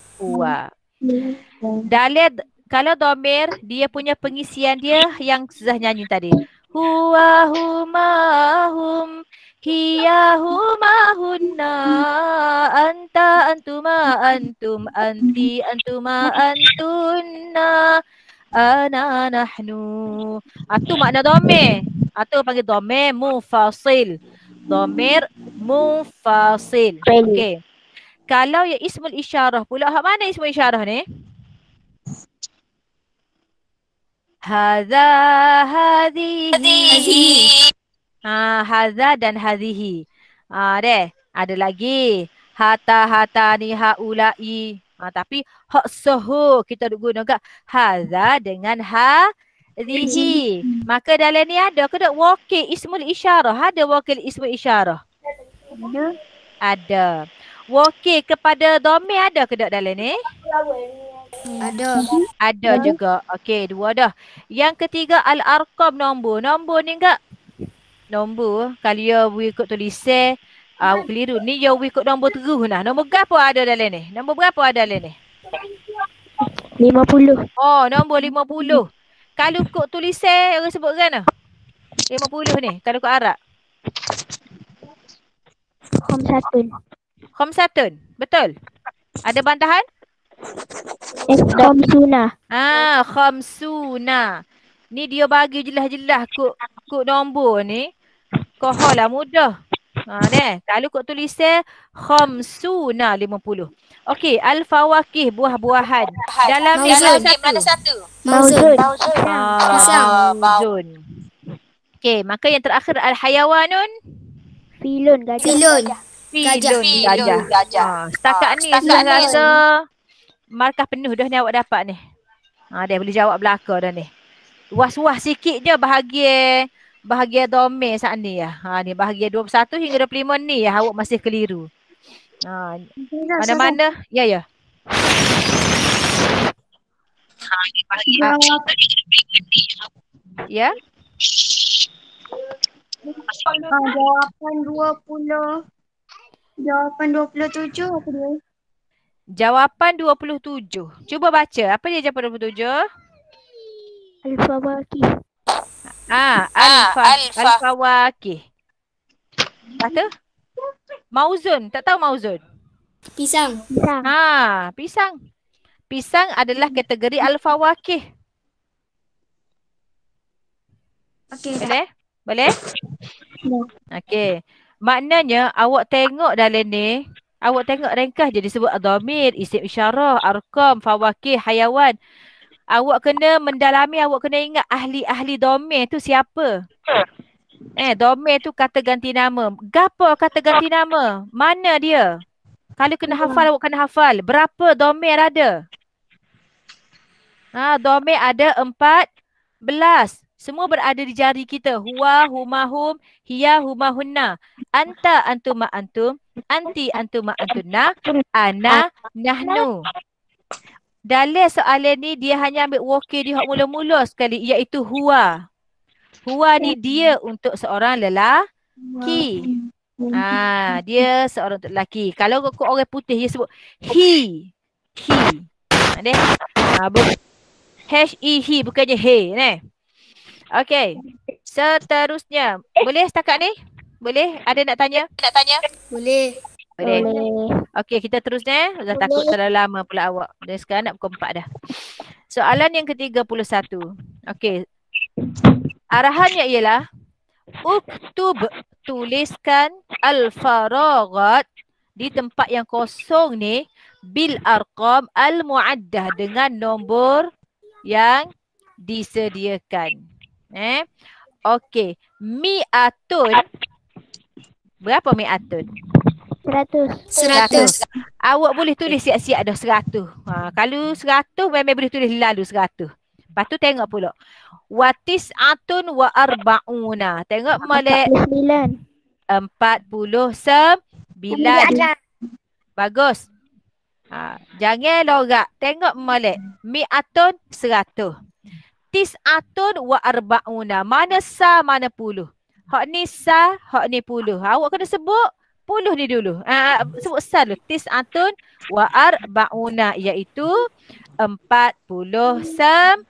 Kalau dhamir, dia punya pengisian dia yang Ustazah nyanyi tadi. Huwa, huma, hum, hiya, huma, hunna, anta, antuma, antum, anti, antuma, antunna, ana, nahnu. Itu makna dhamir. Atau panggil dhamir mufasil. Dhamir mufasil. Okey. Kalau yang ismul isyarah pula, hak mana ismul isyarah ni? Hadza, hadhihi. Hadza dan hadhihi. Ada lagi. Hata, hatani, haulai. Tapi hak soho kita duk guna kat hadza dengan hadhihi. Maka dalam ni ada ke tak wakil ismul isyarah? Ada wakil ismul isyarah? Ada. Wakil kepada domir ada ke tak dalam ni? Ada. Ada juga. Okey, 2 dah. Yang ketiga al-arqam nombor. Nombor ni enggak? Nombor. Kalau ya ikut tulisan awak keliru. Ni ya ikut nombor terus nah. Nombor berapa ada dalam ni? Nombor berapa ada dalam ni? 50. Oh, nombor 50. Kalau kod tulisan orang sebut kan? 50 ni. Kalau kod Arab. Khamsatun. Khamsatun. Betul? Ada bantahan? Khamsuna. Khamsuna. Ni dia bagi jelas-jelas kod nombor ni. Kohol lah mudah. Kalau kod tulisan khamsuna 50. Okey, al-fawakih buah-buahan. Dalam ni mana satu? Mauzun. Mauzun. Okey, maka yang terakhir al-hayawanun. Filun. Gajah. Filun. Filun. Gajah. Setakat ni saya rasa markah penuh dah ni awak dapat ni. Dia boleh jawab belakang dah ni. Was-was sikit je bahagian domir saat ni ya. Ni bahagian 21 hingga 25 ni ya awak masih keliru. Mana-mana? Ya. Ya. Jawapan 27 apa dia? Jawapan 27. Cuba baca. Apa dia jawapan 27? Al-fawakih. Al-fawakih. Kata? Mauzun. Tak tahu mauzun? Pisang. Pisang. Pisang adalah kategori al-fawakih. Okey. Boleh? Okey. Maknanya awak tengok dalam ni, awak tengok ringkas je disebut dhamir, isim isyarah, arqam, fawakih, hayawan. Awak kena mendalami, awak kena ingat ahli-ahli dhamir tu siapa. Dhamir tu kata ganti nama. Gapo kata ganti nama? Mana dia? Kalau kena hafal, awak kena hafal. Berapa dhamir ada? Dhamir ada 14. Semua berada di jari kita. Huwa, huma, hum, hiya, huma, hunna. Anta, antuma, antum. Anti, antuma, antunna. Ana, nahnu. Dalam soalan ni dia hanya ambil wakil dia mula-mula sekali iaitu huwa. Huwa ni dia untuk seorang lelaki. Dia seorang untuk lelaki. Kalau kau orang putih dia sebut he. H-E-He bukannya he. Okey. Seterusnya. Boleh setakat ni? Boleh? Ada nak tanya? Boleh. Okey, kita terusnya. Dah takut terlalu lama pula awak. Dan sekarang nak pukul 4 dah. Soalan yang ke-31. Okey. Arahannya ialah uktub, tuliskan al-faraghat di tempat yang kosong ni bil arqam al-muaddah dengan nombor yang disediakan. Okey. Mi'atun. Berapa mi'atun? 100. Awak boleh tulis siap-siap dah 100. Kalau 100 memang boleh tulis lalu 100. Lepas tu tengok pula. Watis'atun wa arba'una. Tengok molek. 49. Bagus. Jangan lorak. Tengok molek. Mi'atun 100. Tis'atun wa arba'una. Mana sa, mana puluh. Hak ni sa, hak ni puluh. Awak kena sebut puluh ni dulu. Sebut sa dulu. Tis'atun wa arba'una. Iaitu 49.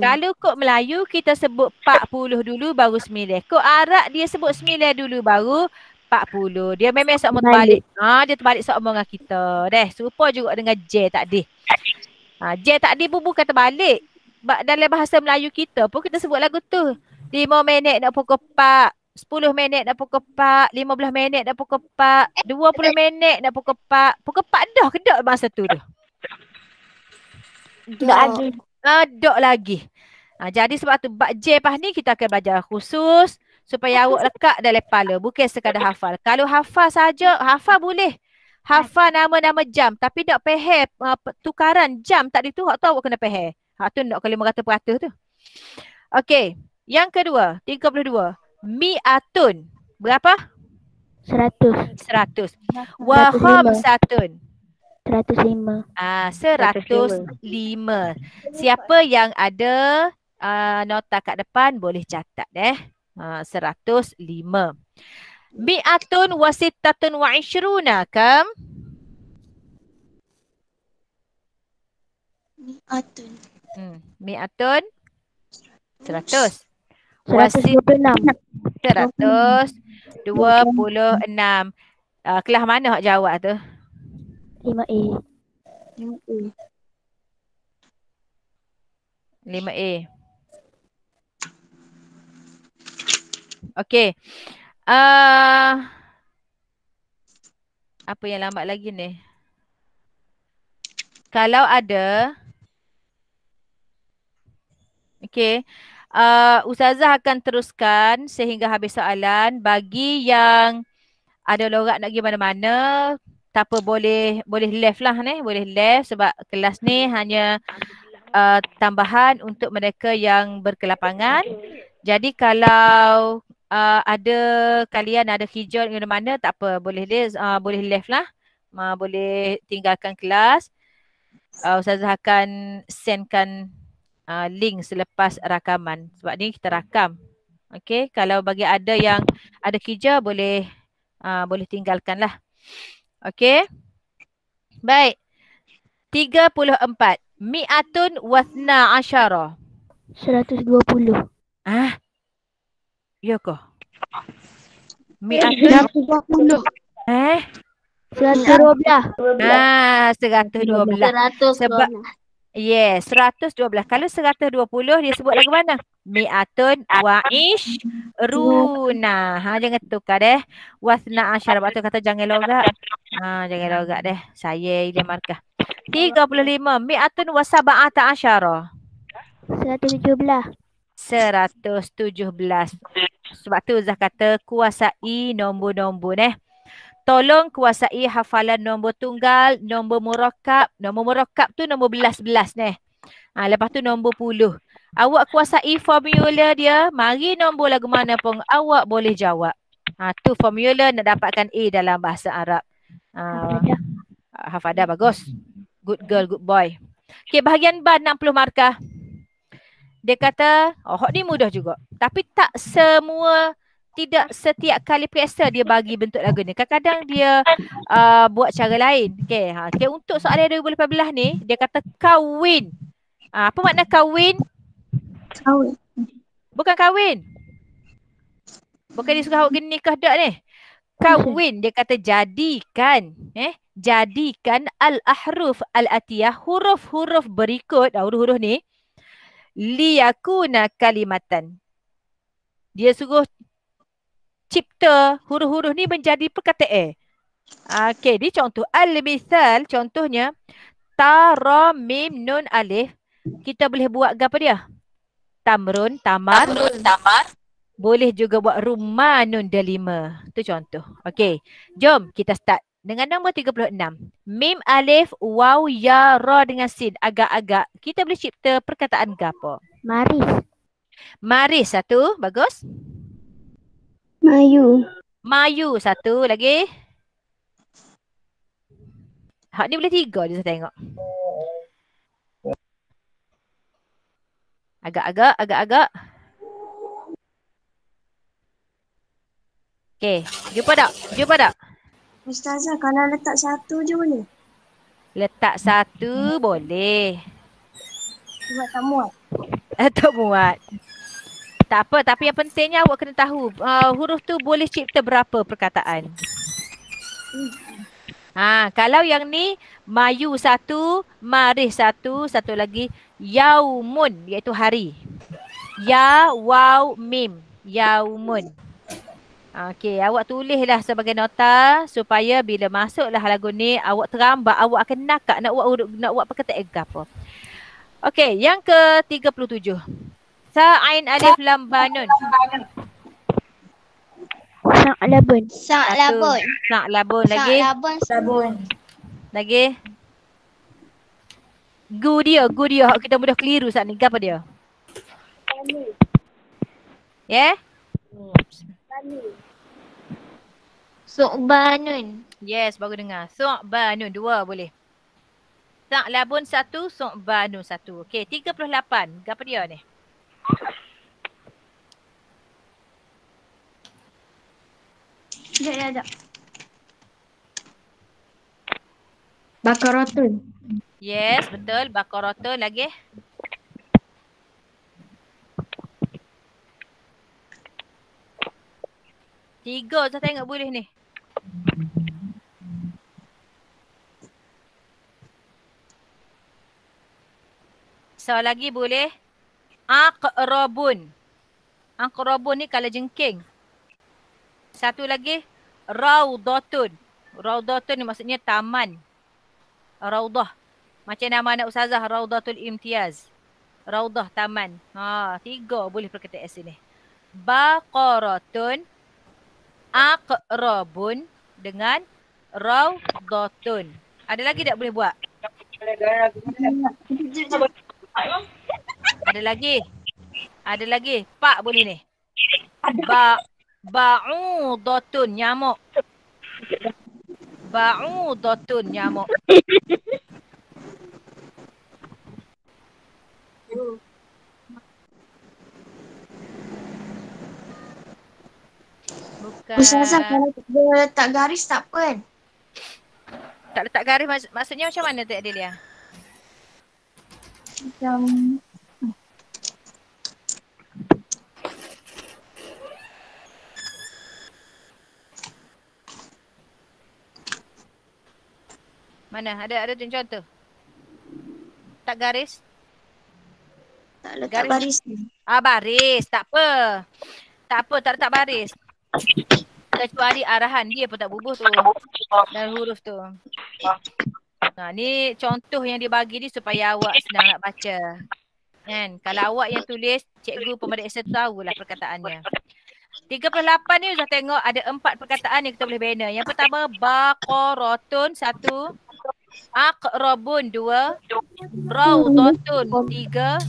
Kalau kod Melayu kita sebut 40 dulu baru 9. Kod Arab dia sebut 9 dulu baru 40. Dia memang sama terbalik. Dia terbalik sama dengan kita. Serupa juga dengan J tadi. J tadi pun bukan terbalik. Dalam bahasa Melayu kita pun kita sebut lagu tu. 5 minit nak pukul 4. 10 minit nak pukul 4. 15 minit nak pukul 4. 20 minit nak pukul 4. Pukul 4 dah ke tak masa tu dah? Dok lagi. Jadi sebab tu bab J pas ni kita akan belajar khusus supaya awak lekat dalam kepala. Bukan sekadar hafal. Kalau hafal saja, hafal boleh. Hafal nama-nama jam tapi tak faham tukaran jam tadi tu hak tu awak kena faham. Hak tu nak kali 500% tu. Okey, yang kedua, 32. Mi'atun. Berapa? 100. 100. Wa 105. khamsatun. 105. 105. Siapa yang ada nota kat depan boleh catat 105. Mi'atun wa sittatun wa ishruna kam? Mi'atun. Mi'atun 100. Wa 126. 126. Kelas mana hak jawab tu? 5A. 5A. Okey. Apa yang lambat lagi ni? Kalau ada, okey, Ustazah akan teruskan sehingga habis soalan. Bagi yang ada lorak nak pergi mana-mana, tak apa, boleh left lah ni, boleh left sebab kelas ni hanya tambahan untuk mereka yang berkelapangan. Jadi kalau ada kalian ada hijau di mana-mana, tak apa, boleh left lah. Boleh tinggalkan kelas. Ustazah akan sendkan link selepas rakaman. Sebab ni kita rakam. Okey, kalau bagi ada yang ada hijau boleh tinggalkan lah. Okey. Baik. 34. Mi'atun wasna asyara. 120. Ya ke? Mi'atun 120. 112. 112. Sebab 112. Kalau 120 dia sebut lagu mana? Mi'atun wa ishruna. Jangan tukar wasna asyara. Sebab tu kata jangan logat. Jangan logat Saya dia markah. 35. Mi'atun wa sab'ata asyara. 117. 117. Sebab tu Zah kata kuasai nombor-nombor Tolong kuasai hafalan nombor tunggal, nombor murakkab. Nombor murakkab tu nombor belas-belas lepas tu nombor puluh. Awak kuasai formula dia, mari nombor lagu mana pun awak boleh jawab. Tu formula nak dapatkan A dalam bahasa Arab. Hafadah bagus. Good girl, good boy. Okey, bahagian ban 60 markah. Dia kata, hak ni mudah juga. Tapi tidak setiap kali periksa dia bagi bentuk lagu ni. Kadang-kadang dia buat cara lain. Okey, untuk soalan 2018 ni, dia kata kawin. Apa makna kawin? Kawin. Bukan kahwin. Bukan dia suka awak kena nikah dak ni. Kawin, dia kata jadikan. Jadikan al-ahruf al-atiyah, huruf-huruf berikut, huruf-huruf ni, liyakuna kalimatan. Dia suruh cipta huruf-huruf ni menjadi perkataan. Okey, ni contoh. Al-misal, contohnya, ta, ra, mim, nun, alif. Kita boleh buat apa dia? Tamrun, tamar. Boleh juga buat rumanun, delima. Itu contoh. Okey, jom kita start. Dengan nombor 36. Mim, alif, waw, ya, ra dengan sin. Agak-agak. Kita boleh cipta perkataan gapo? Maris. Maris satu. Bagus. Mayu. Mayu satu lagi. Hak ni boleh 3 je saya tengok. Agak-agak. Okey, jumpa tak? Ustazah, kalau letak 1 je boleh? Letak 1 boleh. Sebab tak muat. Tak muat. Tak apa, tapi yang pentingnya awak kena tahu huruf tu boleh cipta berapa perkataan. Kalau yang ni mayu 1, maris 1, satu lagi yaumun iaitu hari. Ya, waw, mim, yaumun. Okey, awak tulislah sebagai nota supaya bila masuklah lagu ni awak terambak, awak akan nakak nak buat perkataan apa. Okey, yang ke-37. Sa'ain alif lam ba nun. Sa'labun. Sa'labun lagi. Lagi. Gu dia. Kita mudah keliru saat ni. Apa dia? Su'banun. Yes, baru dengar. Su'banun. 2 boleh. Sa'labun 1, su'banun 1. Okey, 38. Apa dia ni? Sekejap. Bakaratun. Yes, betul. Baqaratun lagi. Tiga saya tengok boleh ni. So lagi boleh. Aqrabun. Aqrabun ni kalau jengking. Satu lagi. Raudatun. Raudatun ni maksudnya taman. Raudah. Macam nama anak ustazah. Raudatul Imtiaz. Raudah taman. 3 boleh perkataan sini. Baqaratun. Aqrabun dengan raudatun. Ada lagi tak boleh buat? Ada lagi. Ada lagi. Pak boleh ni. Ba'udatun nyamuk. Ba'udatun nyamuk. Bukan. Ustazah kalau dia letak garis tak apa kan? Tak letak garis maksudnya macam mana Tek Adelia? Macam Mana? Ada contoh? Tak garis? tak letak Garis. baris. Baris. Tak apa. Tak apa, tak letak baris. Kecuali arahan dia pun tak bubuh tu. Dan huruf tu. Ni contoh yang dia bagi ni supaya awak senang nak baca. Kan? Kalau awak yang tulis, cikgu pemeriksa tu tahulah perkataannya. 38 ni Ustaz tengok ada 4 perkataan yang kita boleh bina. Yang pertama, baqaratun 1. Aqrabun 2. Raudatun 3.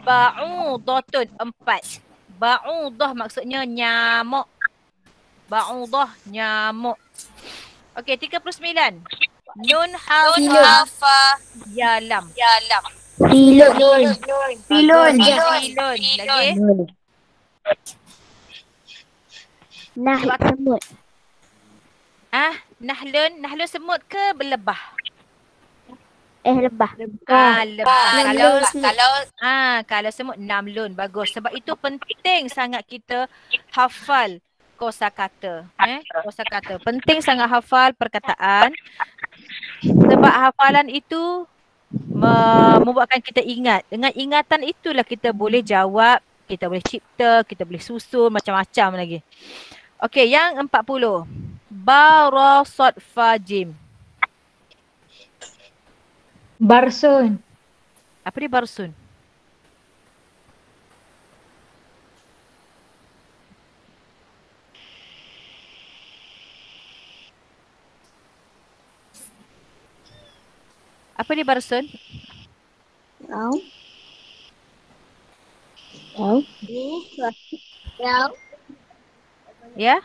Ba'udatun 4. Ba'udah maksudnya nyamuk. Ba'udah nyamuk. Okey, 39. Nun hafa ya lam. Filun. Filun. Filun. Lagi? Nahl semut. Nahlun semut ke berlebah? Lebah. Lebah. Kalau semut namlun bagus. Sebab itu penting sangat kita hafal kosakata. Kosakata. Penting sangat hafal perkataan. Sebab hafalan itu membuatkan kita ingat. Dengan ingatan itulah kita boleh jawab, kita boleh cipta, kita boleh susun macam-macam lagi. Okey, yang 40. Barasat fajim. Barsun. Apa dia barsun? Apa dia barsun? Tahu. Ya?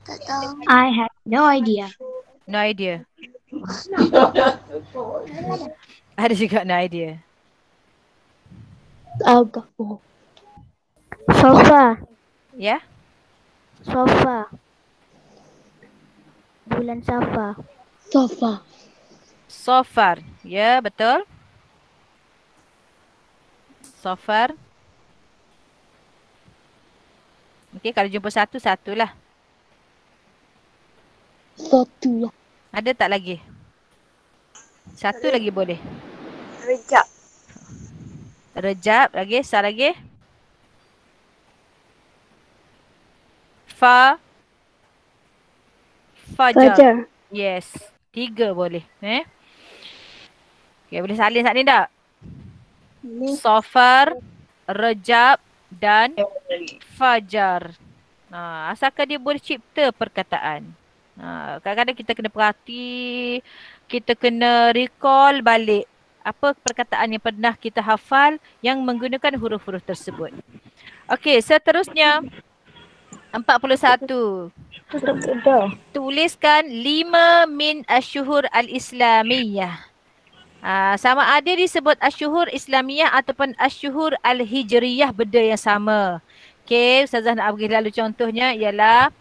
Tak tahu. I have no idea. No idea. Ada juga no idea. Sofa. Ya? Sofa. Bulan Safa. Sofar. Ya, betul. Sofar. Okey, kalau jumpa satulah. Ada tak lagi? Satu lagi boleh. Rejab lagi. Lagi. Fajar. Yes. 3 boleh. Okay, boleh salin saat ni tak? Sofar, Rejab dan Fajar. Asalkan dia boleh cipta perkataan. Kadang-kadang kita kena perhati, kita kena recall balik apa perkataan yang pernah kita hafal yang menggunakan huruf-huruf tersebut. Okey, seterusnya 41. Tuliskan 5 min asyhur al-islamiyah. Sama ada disebut asyhur islamiyah ataupun asyhur al-hijriyah, benda yang sama. Okey, Ustazah nak bagi lalu contohnya ialah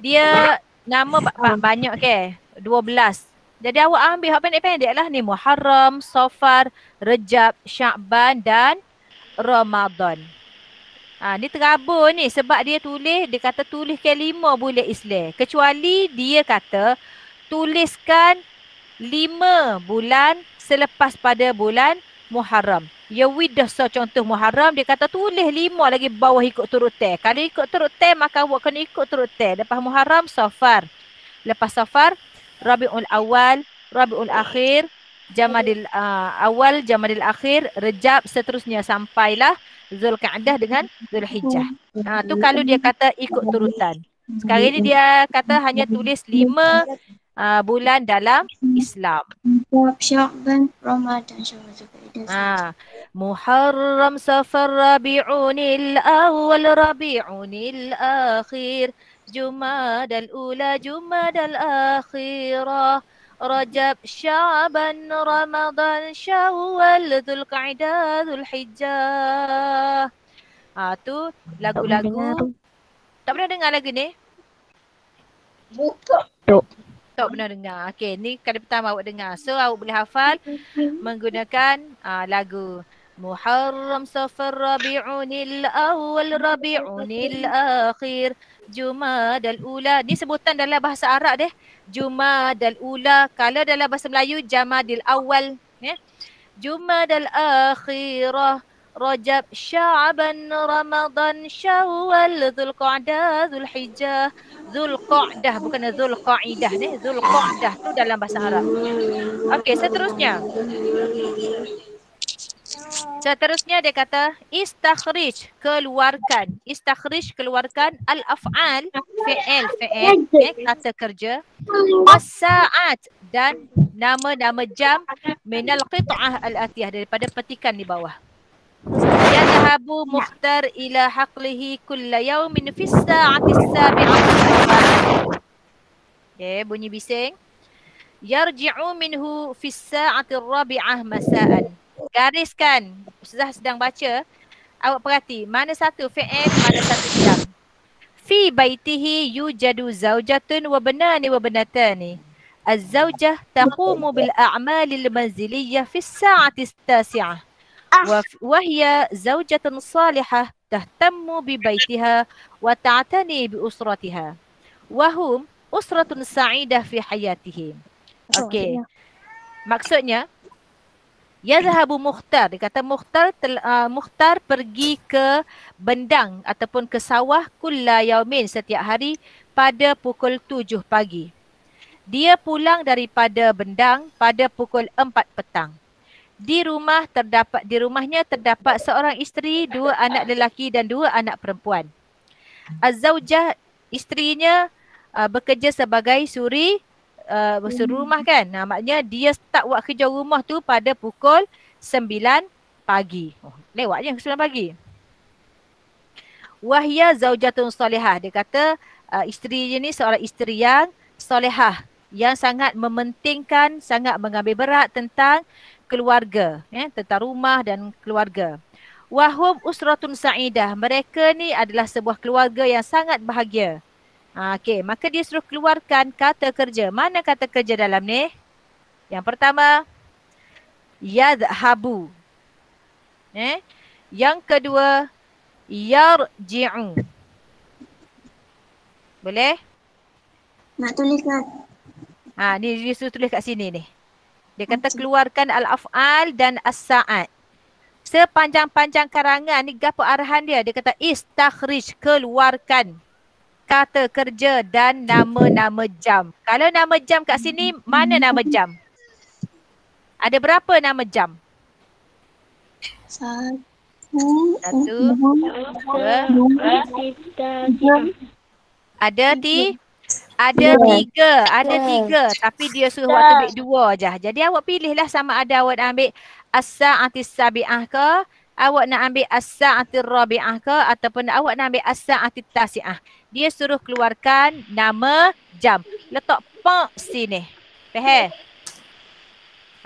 dia nama banyak ke? 12. Jadi awak ambil hak pendek-pendek lah ni, Muharram, Safar, Rejab, Sya'ban dan Ramadan. Ni terabur ni sebab dia kata tulis ke 5 bulan Islam. Kecuali dia kata tuliskan 5 bulan selepas pada bulan Muharram. Ya widah contoh Muharram, dia kata tulis 5 lagi bawah ikut turut teh. Kalau ikut turut teh maka awak kena ikut turut teh. Lepas Muharram, Safar. Lepas Safar, Rabiul Awal, Rabiul Akhir, Jamadil Awal, Jamadil Akhir, Rejab, seterusnya sampailah Zulqa'dah dengan Zulhijjah. Tu kalau dia kata ikut turutan. Sekarang ni dia kata hanya tulis 5 bulan dalam Islam. Sya'ban, Ramadan, Syawal, Muharram, Safar, Rabi'unil Awal, Rabi'unil Akhir, Jumadal Ula, Jumadal Akhirah, Rajab, Sya'ban, Ramadan, Syawal, Zulqa'dah, Zulhijjah. Tu lagu-lagu. Tak pernah dengar lagu ni? Tak pernah dengar. Okey, ni kali pertama awak dengar. So awak boleh hafal menggunakan lagu Muharram, Safar, Rabi'unil Awal, Rabi'unil Akhir, Jumadal Ula. Ni sebutan dalam bahasa Arab deh. Jumadal Ula. Kalau dalam bahasa Melayu, Jamadil Awal. Jumadal Akhirah, Rajab, Sya'ban, Ramadan, Syawal, Zulqa'dah, Zulhijjah. Zulqa'dah, bukan Zulqa'idah ni. Zulqa'dah tu dalam bahasa Arab. Okey, seterusnya. Seterusnya dia kata istakhrij, keluarkan. Istakhrij, keluarkan al-af'al, fi'il, kata kerja. Was-sa'at, dan nama-nama jam minal qit'ah al-atiyah, daripada petikan di bawah. Yadhabu Mukhtar ila haqlihi kulla yawmin fis sa'ati as-sabi'ah. Okay, bunyi bising. Yarji'u minhu fis sa'ati ar-rabi'ah masa'an. Gariskan. Ustazah sedang baca. Awak perhati. Mana satu fi'il, mana satu jam. Fi baitihi yujadu zawjatun wa banani wa banatani. Az-zawjah taqumu bil a'malil manziliyyah fis sa'ati as-tasi'ah. وهي زوجة صالحة تهتم ببيتها وتعتني بأسرتها وهم أسرة سعيدة في حياتهم. Okey. Maksudnya Yadhabu Mukhtar, dia kata Mukhtar pergi ke bendang ataupun ke sawah kulla yaumin, setiap hari pada pukul 7 pagi. Dia pulang daripada bendang pada pukul 4 petang. Di rumahnya terdapat seorang isteri, 2 anak lelaki dan 2 anak perempuan. Az-zawjah, isterinya bekerja sebagai suri rumah kan. Maknanya dia start buat kerja rumah tu pada pukul 9 pagi. Lewatnya 9 pagi. Wahya zaujatun salihah. Dia kata isterinya ni seorang isteri yang solehah, yang sangat mementingkan, sangat mengambil berat tentang keluarga, tentang rumah dan keluarga. Wahum usratun sa'idah. Mereka ni adalah sebuah keluarga yang sangat bahagia. Okey, maka dia suruh keluarkan kata kerja. Mana kata kerja dalam ni? Yang pertama, yadhabu. Yang kedua, yarji'u. Boleh? Nak tuliskan. Ni dia suruh tulis kat sini ni. Dia kata keluarkan al-af'al dan as-sa'at. Sepanjang-panjang karangan ni gapo arahan dia? Dia kata istakhrij, keluarkan kata kerja dan nama-nama jam. Kalau nama jam kat sini, mana nama jam? Ada berapa nama jam? 1, 2, 3. Ada 3, tapi dia suruh waktu ambil 2 je. Jadi awak pilihlah sama ada awak nak ambil as-sa'atis sabi'ah ke, awak nak ambil as-sa'atir rabi'ah ke, ataupun awak nak ambil as-sa'atit tasi'ah. Dia suruh keluarkan nama jam. Letak pak sini. Faham?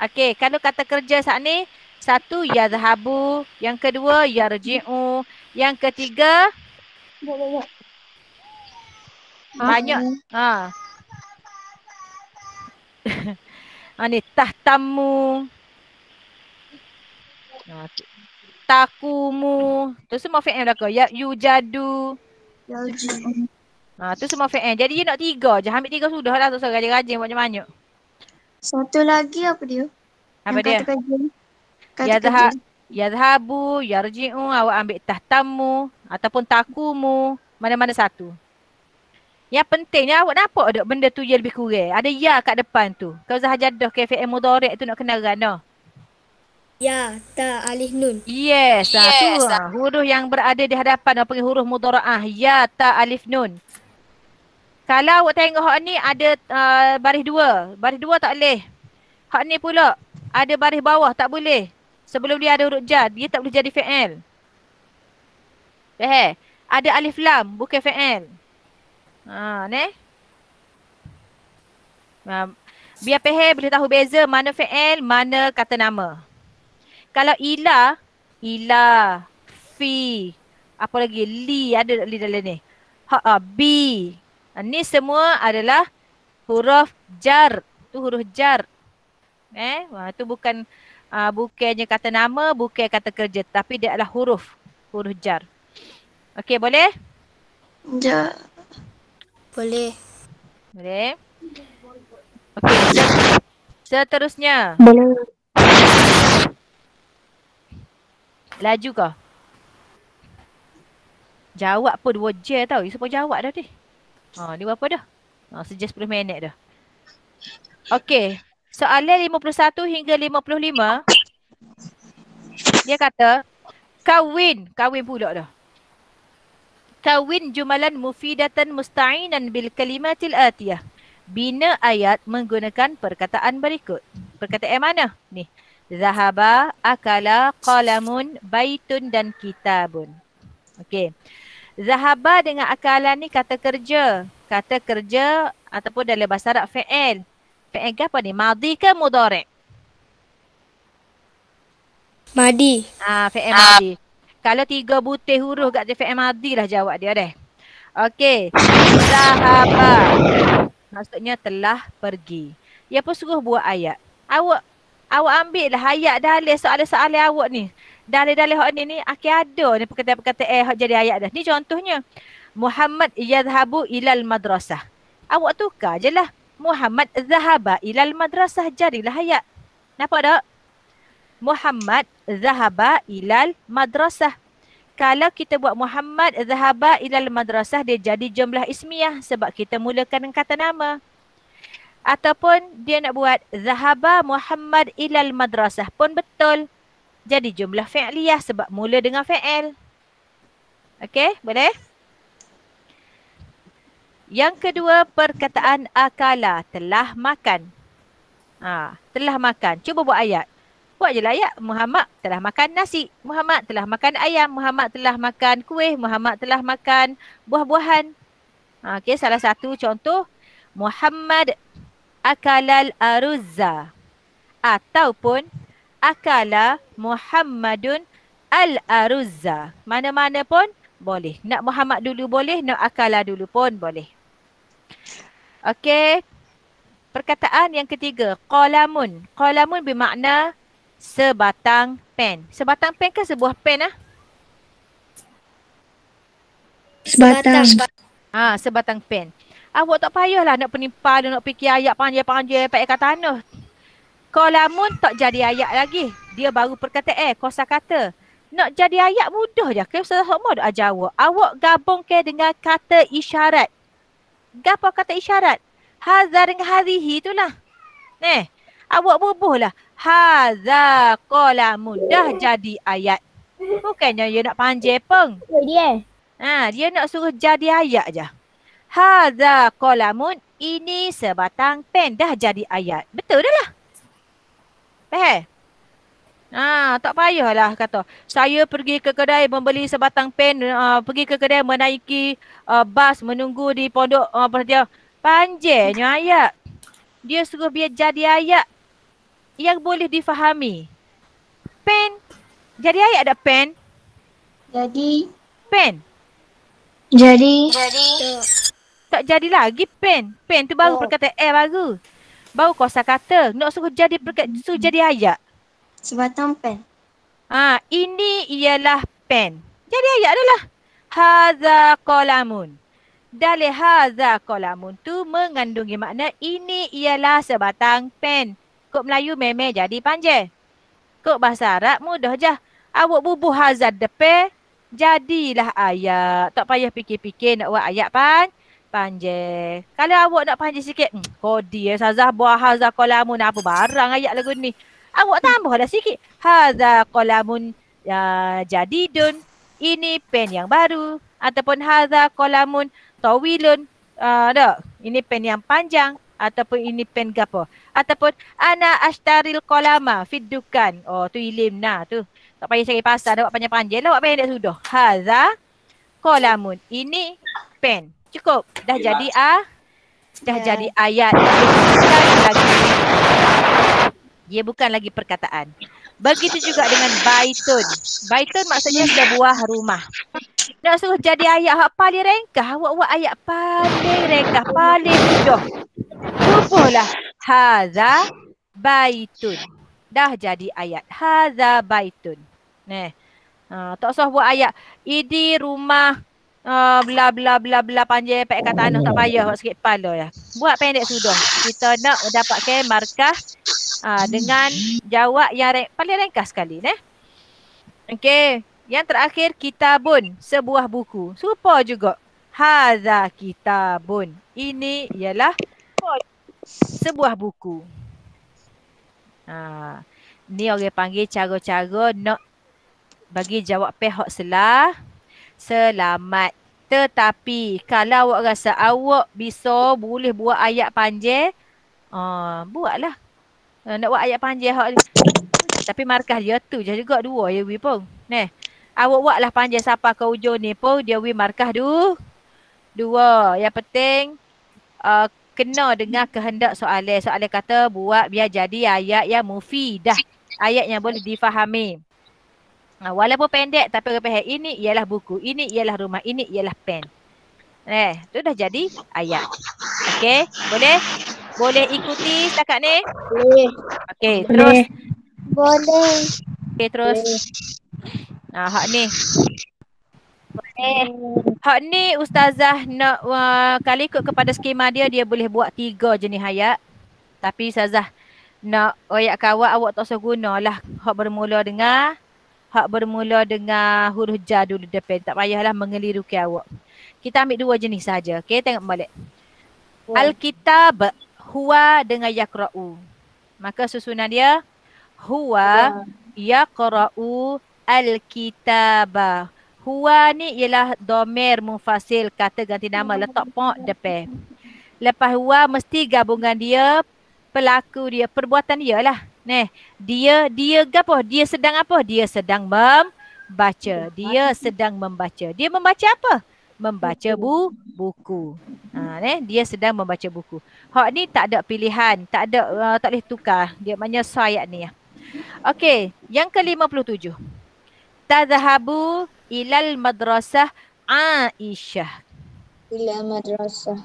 Okey, kalau kata kerja saat ni, satu yadhabu, yang kedua yarji'u, yang ketiga banyak. Ha. Ni tahtamu. Takumu. Tu semua fi'il belaka. Ya yujadu. Tu semua fi'il. Jadi you nak 3 je. Ambil 3 sudah lah. Tak usah rajin-rajin banyak-banyak. Satu lagi apa dia? Apa Yang dia? kata kerja. Kata kerja. Yadhabu, yarji'u, awak ambil tahtamu ataupun takumu. Mana-mana satu. Yang pentingnya awak nampak tak benda tu ya lebih kurang. Ada ya kat depan tu. Kalau Zahar jadah ke fi'il mudhari' tu nak kena rana. Ya, ta, alif, nun. Yes, tu huruf yang berada di hadapan apa panggil huruf mudhara'ah. Ya, ta, alif, nun. Kalau awak tengok hak ni ada baris 2. Baris 2 tak boleh. Hak ni pula ada baris bawah tak boleh. Sebelum dia ada huruf jar, dia tak boleh jadi fi'il. Faham? Ada alif lam, bukan fi'il. Ni. Biar faham boleh tahu beza mana fi'il, mana kata nama. Kalau ila, fi, apa lagi? Li, ada li dalam ni. Bi. Ni semua adalah huruf jar. Tu huruf jar. Tu bukannya kata nama, bukan kata kerja. Tapi dia adalah huruf jar. Okey, boleh? Ja. Boleh. Boleh? Okey, seterusnya. Boleh. Laju kau? Jawab pun 2 je tau. You semua jawab dah ni. Ni berapa dah? Sejak 10 minit dah. Okey. Soalan 51 hingga 55. Dia kata, kawin pula dah. Kawin jumalan mufidatan musta'inan bil kalimatil atiyah. Bina ayat menggunakan perkataan berikut. Perkataan mana? Ni. Zahaba, akala, qalamun, baitun dan kitabun. Okey. Zahaba dengan akala ni kata kerja. Kata kerja ataupun dalam bahasa Arab fi'il. Fi'il apa ni? Madi ke mudhari'? Madi. Fi'il madi. Kalau 3 butir huruf kat fi'il madi lah jawab dia deh. Okey. Zahaba. Maksudnya telah pergi. Dia pun suruh buat ayat. Awak ambil lah ayat dalil soalan-soalan awak ni. Dalil-dalil hak ni akhir ada ni perkataan-perkataan hak jadi ayat dah. Ni contohnya. Muhammad yadhabu ilal madrasah. Awak tukar je lah. Muhammad zahaba ilal madrasah, jadilah ayat. Nampak tak? Muhammad zahaba ilal madrasah. Kalau kita buat Muhammad zahaba ilal madrasah, dia jadi jumlah ismiyah sebab kita mulakan dengan kata nama. Ataupun dia nak buat zahaba Muhammad ilal madrasah pun betul. Jadi jumlah fi'liyah sebab mula dengan fi'il. Okey, boleh? Yang kedua, perkataan akala, telah makan. Telah makan. Cuba buat ayat. Buat je lah ayat. Muhammad telah makan nasi. Muhammad telah makan ayam. Muhammad telah makan kuih. Muhammad telah makan buah-buahan. Okey, salah satu contoh. Muhammad akalal aruzza. Ataupun akala Muhammadun al-aruzza. Mana-mana pun boleh. Nak Muhammad dulu boleh. Nak akala dulu pun boleh. Okey. Perkataan yang ketiga. Qalamun. Qalamun bermakna sebatang pen. Sebatang pen ke sebuah pen? Sebatang. Sebatang pen. Awak tak payahlah nak penimpal, nak fikir ayat panjang-panjang pakai kata tanah. Qalamun tak jadi ayat lagi. Dia baru perkataan, kosakata. Nak jadi ayat mudah je. Kalau Ustazah Hokmah dah ajar awak. Awak gabungkan dengan kata isyarat. Apa kata isyarat? Haza dengan harihi itulah. Awak bubuhlah. Haza qalamun. Dah jadi ayat. Bukannya dia nak panjang pun. Dia nak suruh jadi ayat je. Haza qalamun. Ini sebatang pen. Dah jadi ayat. Betul dah lah. Faham? Tak payahlah kata. Saya pergi ke kedai membeli sebatang pen, pergi ke kedai menaiki bas menunggu di pondok perhatian. Panjangnya ayat. Dia suruh biar jadi ayat yang boleh difahami. Pen. Jadi ayat ada pen. Jadi. Pen. Jadi. Tak jadi lagi pen. Pen tu baru perkataan baru. Baru kosakata. Nak suruh jadi ayat. Sebatang pen. Ini ialah pen. Jadi ayat adalah hadza qalamun. Dalil hadza qalamun tu mengandungi makna ini ialah sebatang pen. Kod Melayu memang jadi panjang. Kod bahasa Arab mudah je. Awak bubuh hadza depan, jadilah ayat. Tak payah fikir-fikir nak buat ayat panjang. Kalau awak nak panjang sikit, kodi Sazah buah hadza qalamun apa barang ayat lagu ni. Awak tambahlah sikit. Hadza qalamun jadidun. Ini pen yang baru. Ataupun hadza qalamun tawilun. Ini pen yang panjang. Ataupun ini pen gapo. Ataupun ana ashtaril qalama fid dukan. Tu ilim tu. Tak payah cari pasal dah buat panjang-panjang lah. Buat pendek sudah. Hadza qalamun. Ini pen. Cukup. Dah jadi jadi ayat. Dia bukan lagi perkataan. Begitu juga dengan baitun. Baitun maksudnya sebuah rumah. Nak suruh jadi ayat hak paling ringkas. Awak buat ayat paling ringkas. Paling mudah. Bubuhlah. Hadza baitun. Dah jadi ayat. Hadza baitun. Tak usah buat ayat. Ini rumah. Bla bla bla bla panjang pakai kata anak tak payah buat sikit kepala ya. Buat pendek sudah. Kita nak dapatkan markah dengan jawab yang paling ringkas sekali Okey, yang terakhir kitabun, sebuah buku. Serupa juga. Hadza kitabun. Ini ialah sebuah buku. Ni orang panggil cara-cara nak bagi jawab pihak selamat. Tetapi kalau awak rasa awak bisa boleh buat ayat panjang, buatlah. Nak buat ayat panjang tapi markah dia tu je juga dua ya wi pun. Awak buatlah panjang sampai ke ujung ni pun dia wi markah dua. Yang penting kena dengar kehendak soalan. Soalan kata buat biar jadi ayat yang mufidah. Ayat yang boleh difahami. Walaupun pendek tapi orang faham ini ialah buku, ini ialah rumah, ini ialah pen. Tu dah jadi ayat. Okey, boleh? Boleh ikuti setakat ni? Boleh. Okey, terus. Boleh. Okey, terus. Hak ni. Hak ni ustazah nak kalau ikut kepada skema dia boleh buat 3 jenis ayat. Tapi ustazah nak ayat kawat awak tak usah gunalah hak bermula dengan huruf jar dulu depan. Tak payahlah mengelirukan awak. Kita ambil 2 jenis saja. Okey, tengok balik. Al-kitab huwa dengan yaqra'u. Maka susunan dia huwa yaqra'u al-kitaba. Huwa ni ialah domir mufasil, kata ganti nama, letak pok depan. Lepas huwa mesti gabungan dia, pelaku dia, perbuatan dia lah. Dia gapo? Dia sedang apa? Dia sedang membaca. Dia sedang membaca. Dia membaca apa? Membaca buku. Dia sedang membaca buku. Hak ni tak ada pilihan, tak boleh tukar. Dia maknanya ayat ni. Okey, yang ke-57. Tadhhabu ilal madrasah Aisyah. Ila madrasah.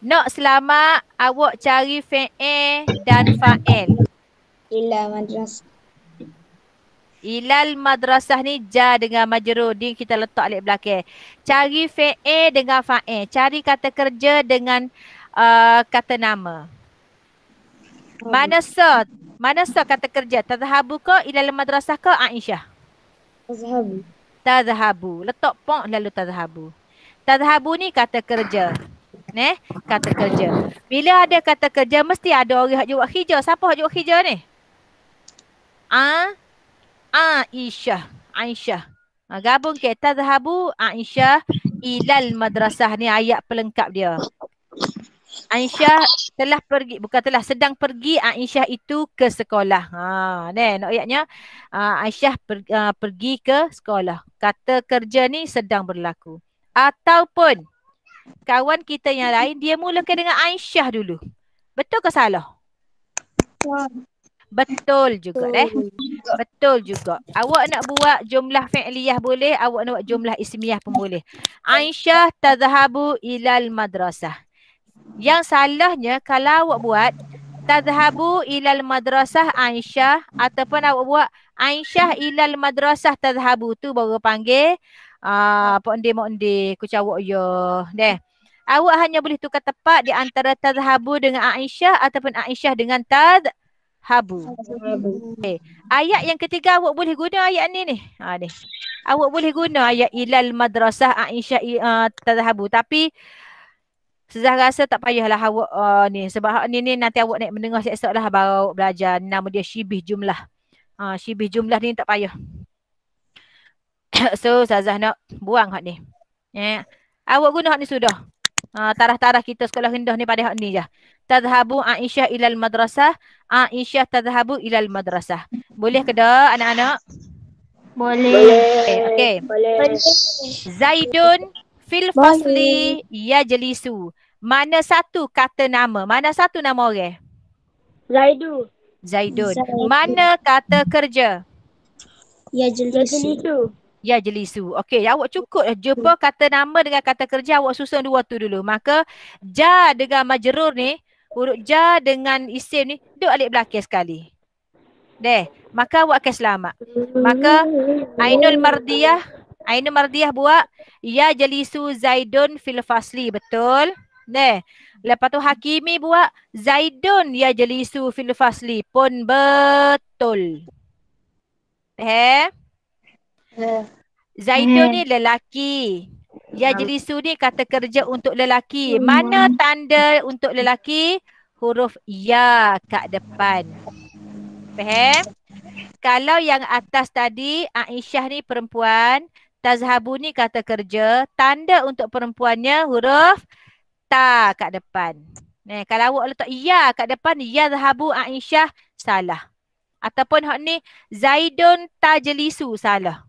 Nak selamat, awak cari fi'il dan fa'il. Ila madrasah. Ilal madrasah ni jar dengan majrur. Ni kita letak alif belakang. Cari fi'il dengan fa'il. Cari kata kerja dengan kata nama. Mana sa kata kerja? Tadhhabu ke ilal madrasah ke Aisyah? Tadhhabu. Tadhhabu. Letak pok lalu tadhhabu. Tadhhabu ni kata kerja. Kata kerja. Bila ada kata kerja mesti ada orang yang buat kerja. Siapa yang buat kerja ni? Aisyah. Gabung ke tadhhabu Aisyah ilal madrasah ni ayat pelengkap dia. Aisyah telah pergi, bukan telah, sedang pergi Aisyah itu ke sekolah. Nak ayatnya Aisyah pergi ke sekolah. Kata kerja ni sedang berlaku. Ataupun kawan kita yang lain dia mulakan dengan Aisyah dulu. Betul ke salah? Betul juga Betul juga. Awak nak buat jumlah fi'liyah boleh, awak nak buat jumlah ismiyah pun boleh. Aisyah tadhhabu ilal madrasah. Yang salahnya kalau awak buat tadhhabu ilal madrasah Aisyah ataupun awak buat Aisyah ilal madrasah tadhhabu, tu baru panggil ponde kucawak ya. Deh. Awak hanya boleh tukar tepat di antara tadhhabu dengan Aisyah ataupun Aisyah dengan tadhhabu. Okay. Ayat yang ketiga awak boleh guna ayat ni ni. Ni. Awak boleh guna ayat ilal madrasah Aisyah tadhhabu, tapi Zah rasa tak payahlah awak ni, sebab ni nanti awak naik mendengar esok lah baru belajar. Nama dia syibih jumlah. Syibih jumlah ni tak payah. So Zah nak buang hak ni. Awak guna hak ni sudah. Tarah-tarah kita sekolah rendah ni pada hak ni je. Tadhhabu Aisyah ilal madrasah. Aisyah tadhhabu ilal madrasah. Boleh ke tak anak-anak? Boleh. Okay. Boleh. Zaidun fil fasli yajlisu. Mana satu kata nama? Mana satu nama orang? Zaidun. Zaidun. Mana kata kerja? Yajlisu. Yajlisu. Okey, awak cukup jumpa kata nama dengan kata kerja, awak susun dua tu dulu. Maka ja dengan majrur ni, huruf ja dengan isim ni duk alik belakang sekali. Deh, maka awak akan selamat. Maka Ainul Mardiyah buat ya jalisu Zaidun fil fasli, betul? Deh. Lepas tu Hakimi buat Zaidun ya jalisu fil fasli, pun betul. Zaidun ni lelaki. Ya jelisu ni kata kerja untuk lelaki. Mana tanda untuk lelaki? Huruf ya kat depan. Faham? Kalau yang atas tadi Aisyah ni perempuan, tazhabu ni kata kerja, tanda untuk perempuannya huruf ta kat depan. Kalau awak letak ya kat depan, ya zahabu Aisyah, salah. Ataupun hak ni Zaidun tajlisu, salah.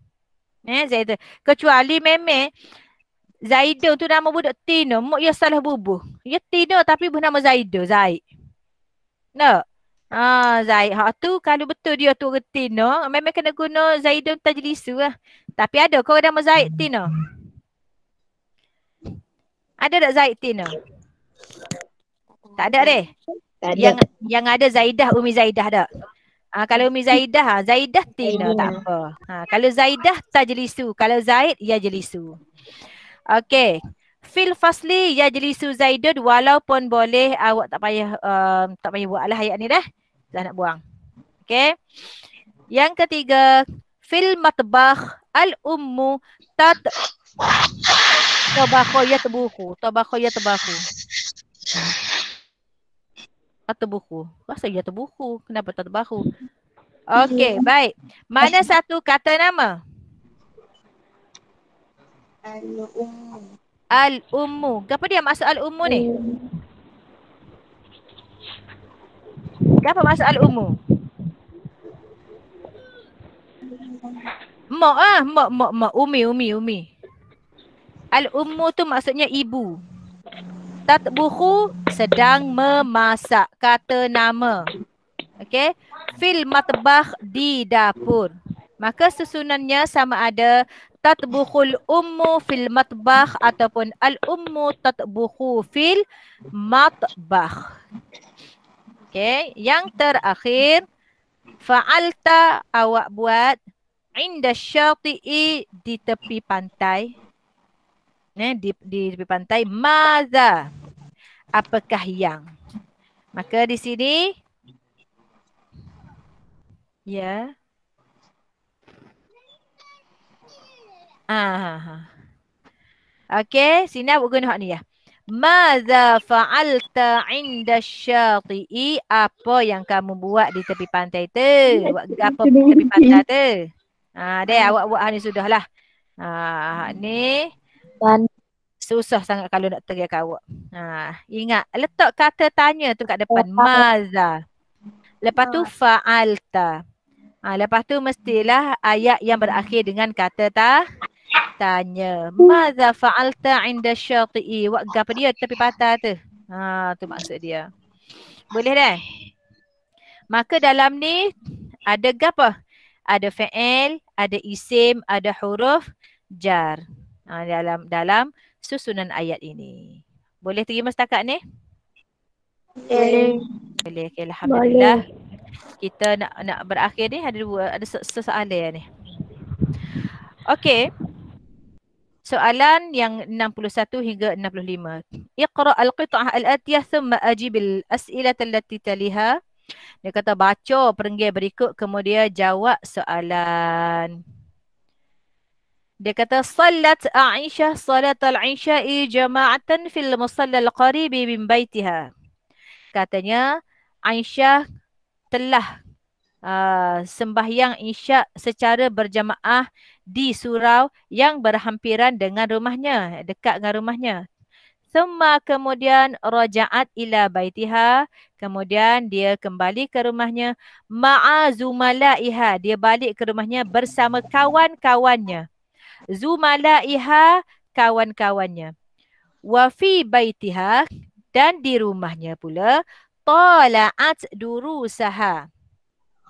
Zaidun. Kecuali memang Zaidun tu nama budak Tino, mak ia salah bubuh. Ia Tino tapi bernama Zaidun, Zaid. No. Zaid. Hak tu kalau betul dia tu orang Tino, memang kena guna Zaidun tajlisu lah. Tapi ada kau nama Zaid Tino? Ada tak Zaid Tino? Tak ada deh. Yang ada Zaidah, Umi Zaidah tak? Kalau Umi Zaidah, Zaidah Tina, tak apa. Kalau Zaidah tajlisu, kalau Zaid yajlisu. Okey. Fil fasli yajlisu Zaidun, walaupun boleh awak tak payah buatlah ayat ni dah. Dah nak buang. Okey. Yang ketiga, fil matbakh al ummu tabakhu yatbuhu. Atbuhu. Rasa ya terbuku. Kenapa tak terbahu? Okey, baik. Mana satu kata nama? Al-ummu. Al-ummu. Apa dia maksud al-ummu ni? Apa maksud al-ummu? Mak. Umi. Al-ummu tu maksudnya ibu. Tatbuhu sedang memasak, kata nama. Okey. Fil matbakh di dapur. Maka susunannya sama ada tatbukhul ummu fil matbakh ataupun al ummu tatbuhu fil matbakh. Okey, yang terakhir fa'alta, awak buat inda syati'i, di tepi pantai. Di tepi pantai, maza, apakah yang. Maka di sini ya. Okey, sini awak guna hak ni ya. Maza fa'alta inda syati'i, apa yang kamu buat di tepi pantai tu? Buat apa di tepi pantai tu? Deh, awak buat hak ni sudahlah. Ni Susah sangat kalau nak teriakan awak. Ingat, letak kata tanya tu kat depan. Maza. Lepas tu fa'alta. Lepas tu mestilah ayat yang berakhir dengan kata tanya. Maza fa'alta inda syati'i. Wak gapa dia tepi patah tu. Tu maksud dia. Boleh dah? Maka dalam ni ada gapa? Ada fi'il, ada isim, ada huruf jar. Dalam susunan ayat ini. Boleh terima setakat ni? Boleh. Boleh. Okay, alhamdulillah. Kita nak berakhir ni ada soalan ni. Okey. Soalan yang 61 hingga 65. Iqra al-qit'ah al-atiyah thumma ajib al-as'ilata allati taliha. Dia kata baca perenggan berikut kemudian jawab soalan. Dia kata salat Aisyah salat al-isya'i jama'atan fil musalla al-qaribi min baitiha. Katanya Aisyah telah sembahyang isyak secara berjamaah di surau yang berhampiran dengan rumahnya, dekat dengan rumahnya. Thumma kemudian raja'at ila baitiha, kemudian dia kembali ke rumahnya ma'a zumalaiha, dia balik ke rumahnya bersama kawan-kawannya. Zumalaiha, kawan-kawannya. Wa fi baitiha, dan di rumahnya pula tala'at durusaha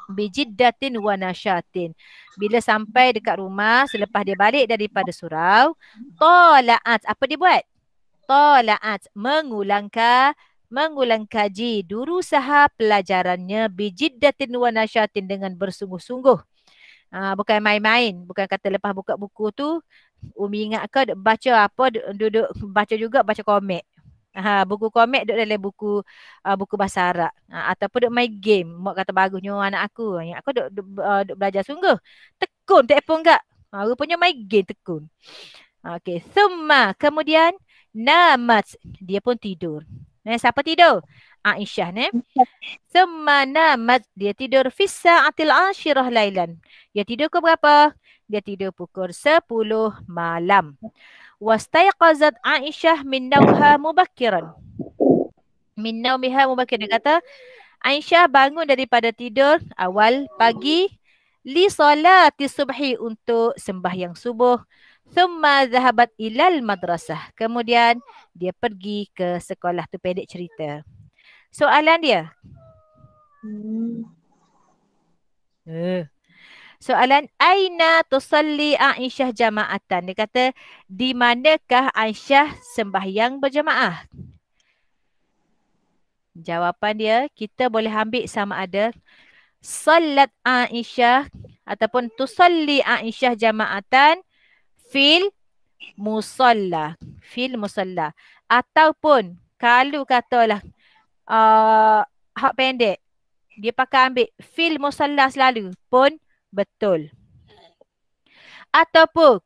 bijiddatin wa nasyatin. Bila sampai dekat rumah selepas dia balik daripada surau, tala'at, apa dia buat? Tala'at, mengulang kaji durusaha, pelajarannya bijiddatin wa nasyatin, dengan bersungguh-sungguh. Bukan main-main, bukan kata lepas buka buku tu Umi ingat ke baca apa, duduk baca juga, baca komik. Buku komik duduk dalam buku bahasa Arab. Ataupun duduk main game. Mak kata bagusnya anak aku. Yang aku duduk belajar sungguh. Tekun telefon enggak. Rupanya main game tekun. Okey. Thumma, kemudian namat, dia pun tidur. Siapa tidur? Aisyah ni. Thumma namat, dia tidur fis sa'atil 'ashirah lailan. Dia tidur ke berapa? Dia tidur pukul 10 malam. Wastaiqazat Aisyah min nauha mubakkiran. Min naumiha mubakkiran. Dia kata Aisyah bangun daripada tidur awal pagi li salati subhi, untuk sembahyang subuh. Thumma zahabat ilal madrasah. Kemudian dia pergi ke sekolah. Tu pendek cerita. Soalan dia. Soalan, aina tusalli Aisyah jama'atan. Dia kata, di manakah Aisyah sembahyang berjamaah? Jawapan dia, kita boleh ambil sama ada salat Aisyah ataupun tusalli Aisyah jama'atan fil musalla. Fil musalla. Ataupun kalau katalah hak pendek, dia pakai ambil fil musalla selalu pun betul. Ataupun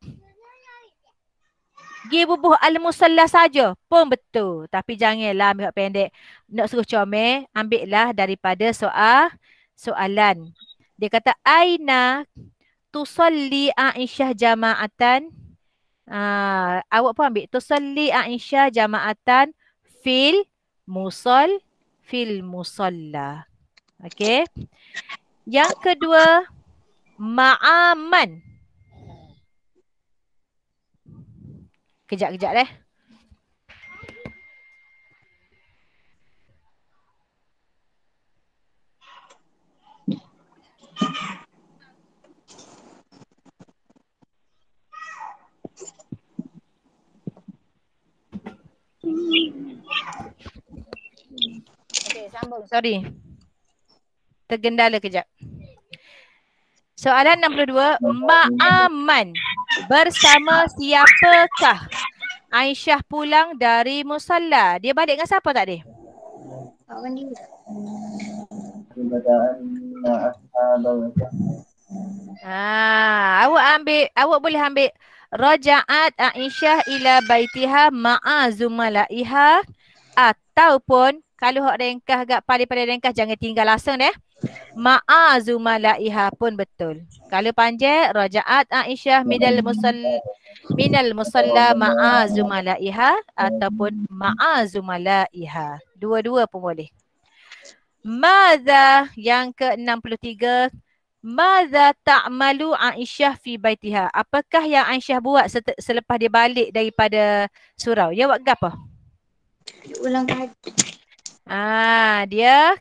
pergi bubuh al-musalla saja pun betul. Tapi janganlah ambil hak pendek. Nak suruh comel, ambillah daripada soalan. Dia kata aina tusalli Aisyah jama'atan. Awak pun ambil tusalli Aisyah jama'atan fil musalla. Okey. Yang kedua, ma'aman. Kejap deh. Okey, sambung. Sorry. Tergendala kejap. Soalan 62. Ma'aman. Bersama siapakah Aisyah pulang dari musalla? Dia balik dengan siapa tadi? Awak boleh ambil raja'at Aisyah ila baitiha ma'a zumalaiha, ataupun kalau hak ringkas agak paling ringkas jangan tinggal langsung deh. Ma'a zumalaiha pun betul. Kalau panjang raja'at Aisyah minal Minal musalla ma'a zumalaiha ataupun ma'a zumalaiha. Dua-dua pun boleh. Madza yang ke-63. Madza ta'malu Aisyah fi baitiha? Apakah yang Aisyah buat selepas dia balik daripada surau? Dia buat apa? Ulang kaji. Dia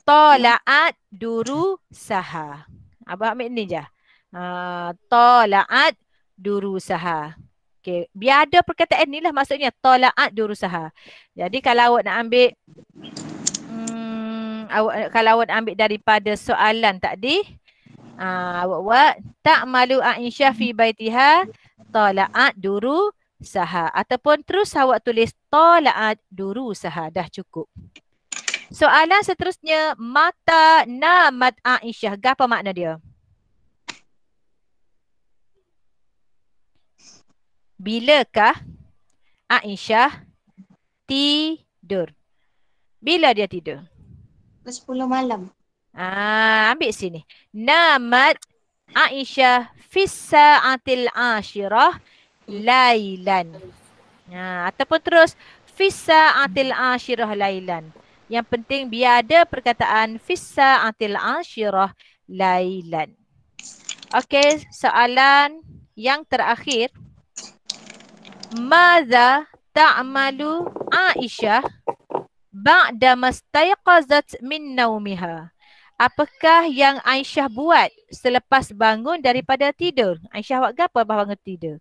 tala'at durusaha. Abang ambil ni je. Tala'at durusaha. Okey, biar ada perkataan ni lah maksudnya tala'at durusaha. Jadi kalau awak nak ambil kalau awak nak ambil daripada soalan tadi, awak buat ta'malu Aisyah fi baitiha tala'at durusaha ataupun terus awak tulis tala'at durusaha, dah cukup. Soalan seterusnya, mata namat Aisyah. Apa makna dia? Bilakah Aisyah tidur? Bila dia tidur? Ke 10 malam. Ambil sini. Namat Aisyah fis sa'atil ashirah lailan. Ataupun terus fis sa'atil ashirah lailan. Yang penting biar ada perkataan fis sa'atil ashirah lailan. Okey, soalan yang terakhir. Madza ta'malu Aisyah ba'da mastayqazat min naumiha? Apakah yang Aisyah buat selepas bangun daripada tidur? Aisyah buat apa bangun tidur?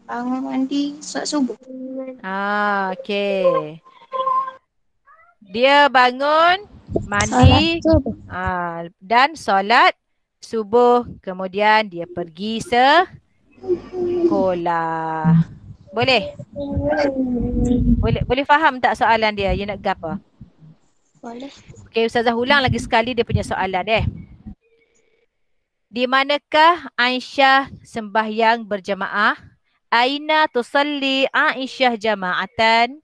Bangun mandi, solat subuh. Okey. Dia bangun, mandi dan solat subuh. Kemudian dia pergi sekolah. Boleh? Boleh faham tak soalan dia? You nak apa? Boleh. Okey, Ustazah ulang lagi sekali dia punya soalan Di manakah Aisyah sembahyang berjamaah? Aina tusalli Aisyah jama'atan?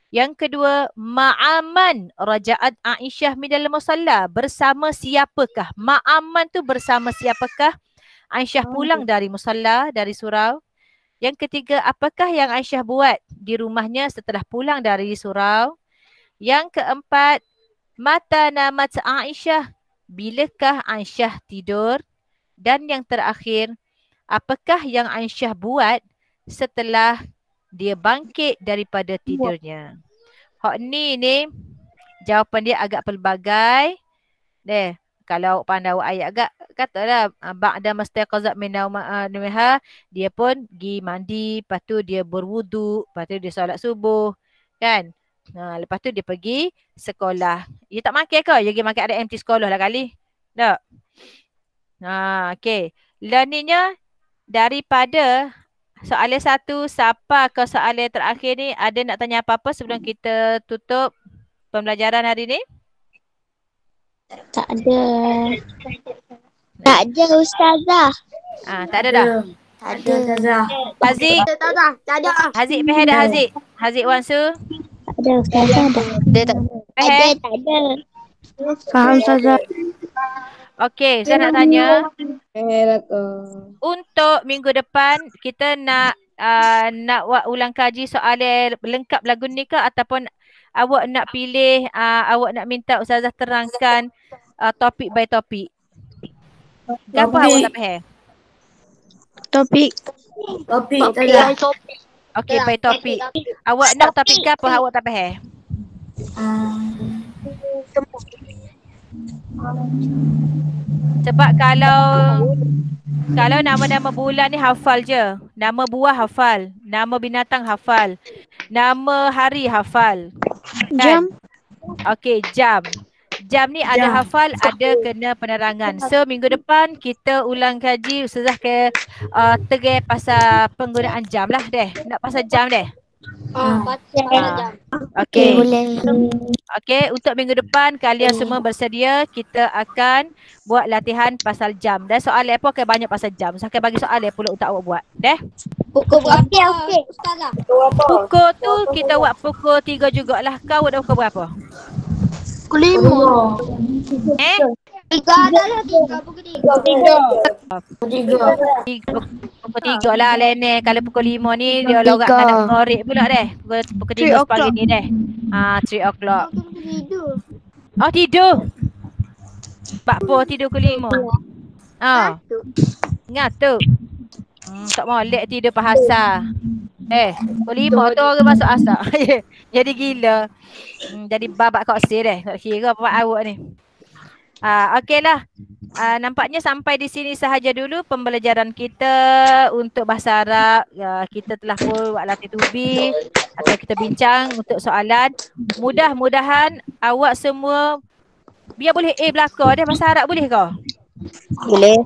Yang kedua, ma'aman raja'at Aisyah minal musalla? Bersama siapakah? Ma'aman tu bersama siapakah Aisyah pulang dari musalla, dari surau? Yang ketiga, apakah yang Aisyah buat di rumahnya setelah pulang dari surau? Yang keempat, mata namat Aisyah? Bilakah Aisyah tidur? Dan yang terakhir, apakah yang Aisyah buat setelah dia bangkit daripada tidurnya? Hak ni jawapan dia agak pelbagai. Kalau awak pandai awak ayat agak, katalah ba'da mastaqazat min naumiha, dia pun pergi mandi, lepas tu dia berwuduk, lepas tu dia solat subuh, kan? Lepas tu dia pergi sekolah. Dia tak makan ke? Dia pergi makan ada empty sekolah lah kali. Tak? Okey. Learningnya daripada soalan 1 sampai ke soalan terakhir ni, ada nak tanya apa-apa sebelum kita tutup pembelajaran hari ni? Tak ada. Tak ada Ustazah. Tak ada dah? Tak ada Ustazah. Haziq? Tak ada. Haziq Peh dah Haziq? Haziq Wansu? Tak ada Ustazah dah. Peh? Tak ada. Faham Ustazah. Okey, saya nak tanya. Untuk minggu depan kita nak buat ulang kaji soalan lengkap lagu ni ke, ataupun awak nak pilih, awak nak minta Ustazah terangkan topik by topik? Apa awak tak faham? Topik. Okey, by topik. Awak nak topik ke apa awak tak faham? Sebab kalau nama-nama bulan ni hafal je. Nama buah hafal. Nama binatang hafal. Nama hari hafal. Kan? Jam. Okey, jam. Jam ni ada hafal, ada kena penerangan. So minggu depan kita ulang kaji, Ustazah ke tegai pasal penggunaan jam lah deh. Nak pasal jam deh. Okey. Okey, untuk minggu depan kalian semua bersedia, kita akan buat latihan pasal jam. Dan soalan apa banyak pasal jam. Saya akan bagi soalan pula untuk awak buat. Deh. Pukul berapa? Okey. Ustazah. Pukul tu kita buat pukul 3 jugalah. Kau dah pukul berapa? Pukul 5. Tiga adalah tiga. Pukul tiga. Pukul 3 lah Lene. Kalau pukul 5 ni dia lorak nak ngorek pula deh. Pukul 3 sepagi ni deh. 3 o'clock. Pukul tidur. Oh tidur. Pak Po tidur pukul 5. Ngantuk. Tak molek tidur pahasa. Pukul 5 tu orang masuk asap. Jadi gila. Jadi babak koksir deh. Tak kira apa awak ni. Okeylah. Nampaknya sampai di sini sahaja dulu pembelajaran kita untuk bahasa Arab. Kita telah pun buat latih tubi atau kita bincang untuk soalan. Mudah-mudahan awak semua biar boleh A belakang dia bahasa Arab boleh ke? Boleh.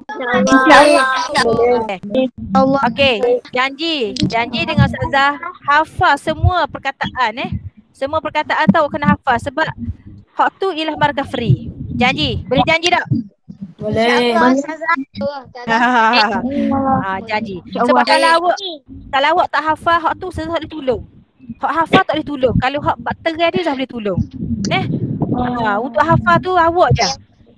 Okey, janji dengan Ustazah hafal semua perkataan Semua perkataan tahu kena hafal sebab hak tu ialah markah free. Janji? Boleh janji tak? Boleh. Janji. Sebab kalau awak tak hafal hak tu Ustazah tak boleh tolong. Hak hafal tak boleh tolong. Kalau hak bakteria dia Ustazah boleh tolong. Untuk hafal tu awak je.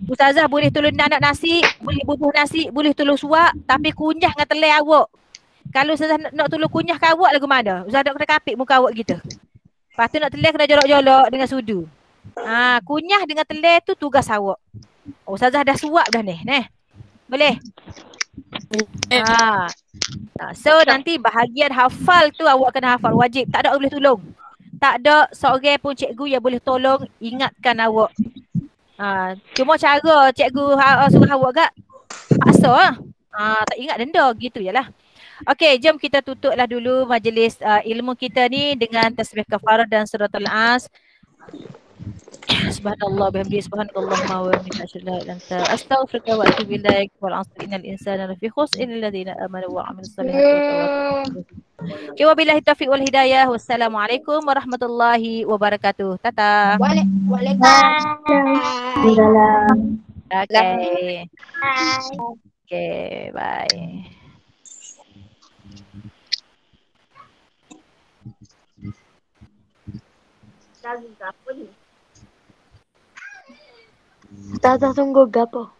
Ustazah boleh tolong nak nasi, boleh bubuh nasi, boleh tolong suap, tapi kunyah dengan telai awak. Kalau Ustazah nak tolong kunyah ke awak lagu mana? Ustazah nak kena kapit muka awak gitu. Lepas tu nak telai kena jolok-jolok dengan sudu. Kunyah dengan telai tu tugas awak. Ustazah dah suap dah ni. Boleh? So nanti bahagian hafal tu awak kena hafal wajib. Tak ada orang boleh tolong. Tak ada seorang pun cikgu yang boleh tolong ingatkan awak. Cuma cara cikgu suruh awak gak paksa lah. Tak ingat denda gitu je lah. Okey, jom kita tutuplah dulu majlis ilmu kita ni dengan tasbih kafarah dan surah Al-As. Subhanallah bihamdihi subhanakallahumma wa bihamdika asyhadu an la ilaha illa anta astaghfiruka wa atubu ilaik. Wal 'asri innal insana lafi khusr illa alladziina aamanu wa 'amilus solihati wa tawassaw. Wabillahi taufiq wal hidayah. Wassalamualaikum warahmatullahi wabarakatuh. Tata. Waalaikumsalam. Okay. Okay, bye. Tata tunggu gapo.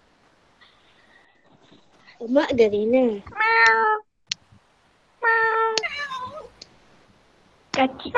Mak dari ni. Kaki.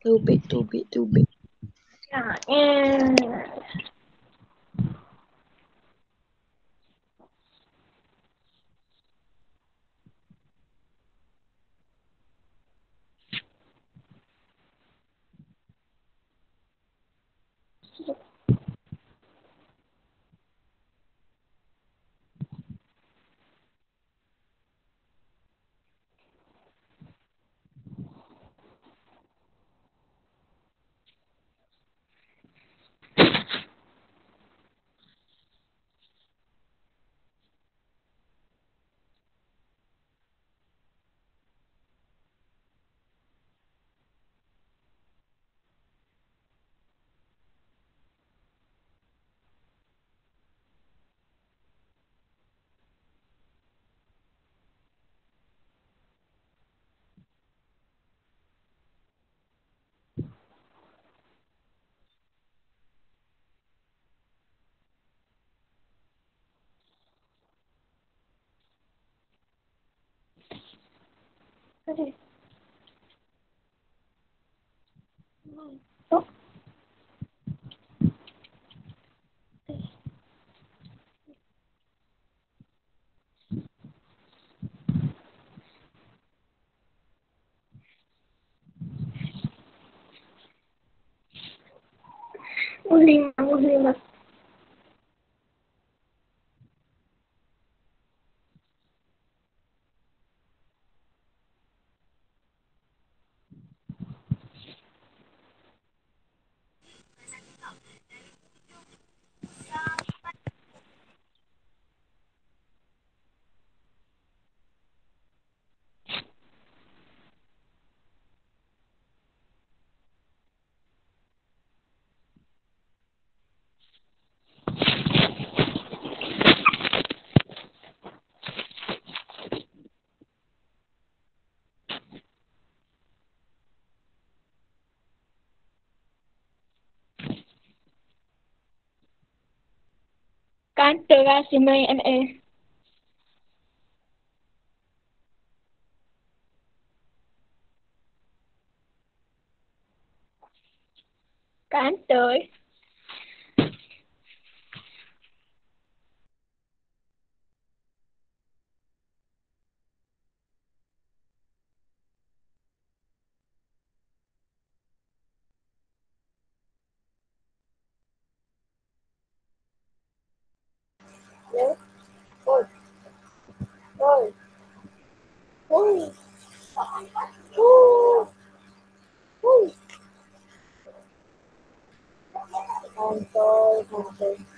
Tubik. Muslimah. Kantor lah si main ML. Kantor. Kantor.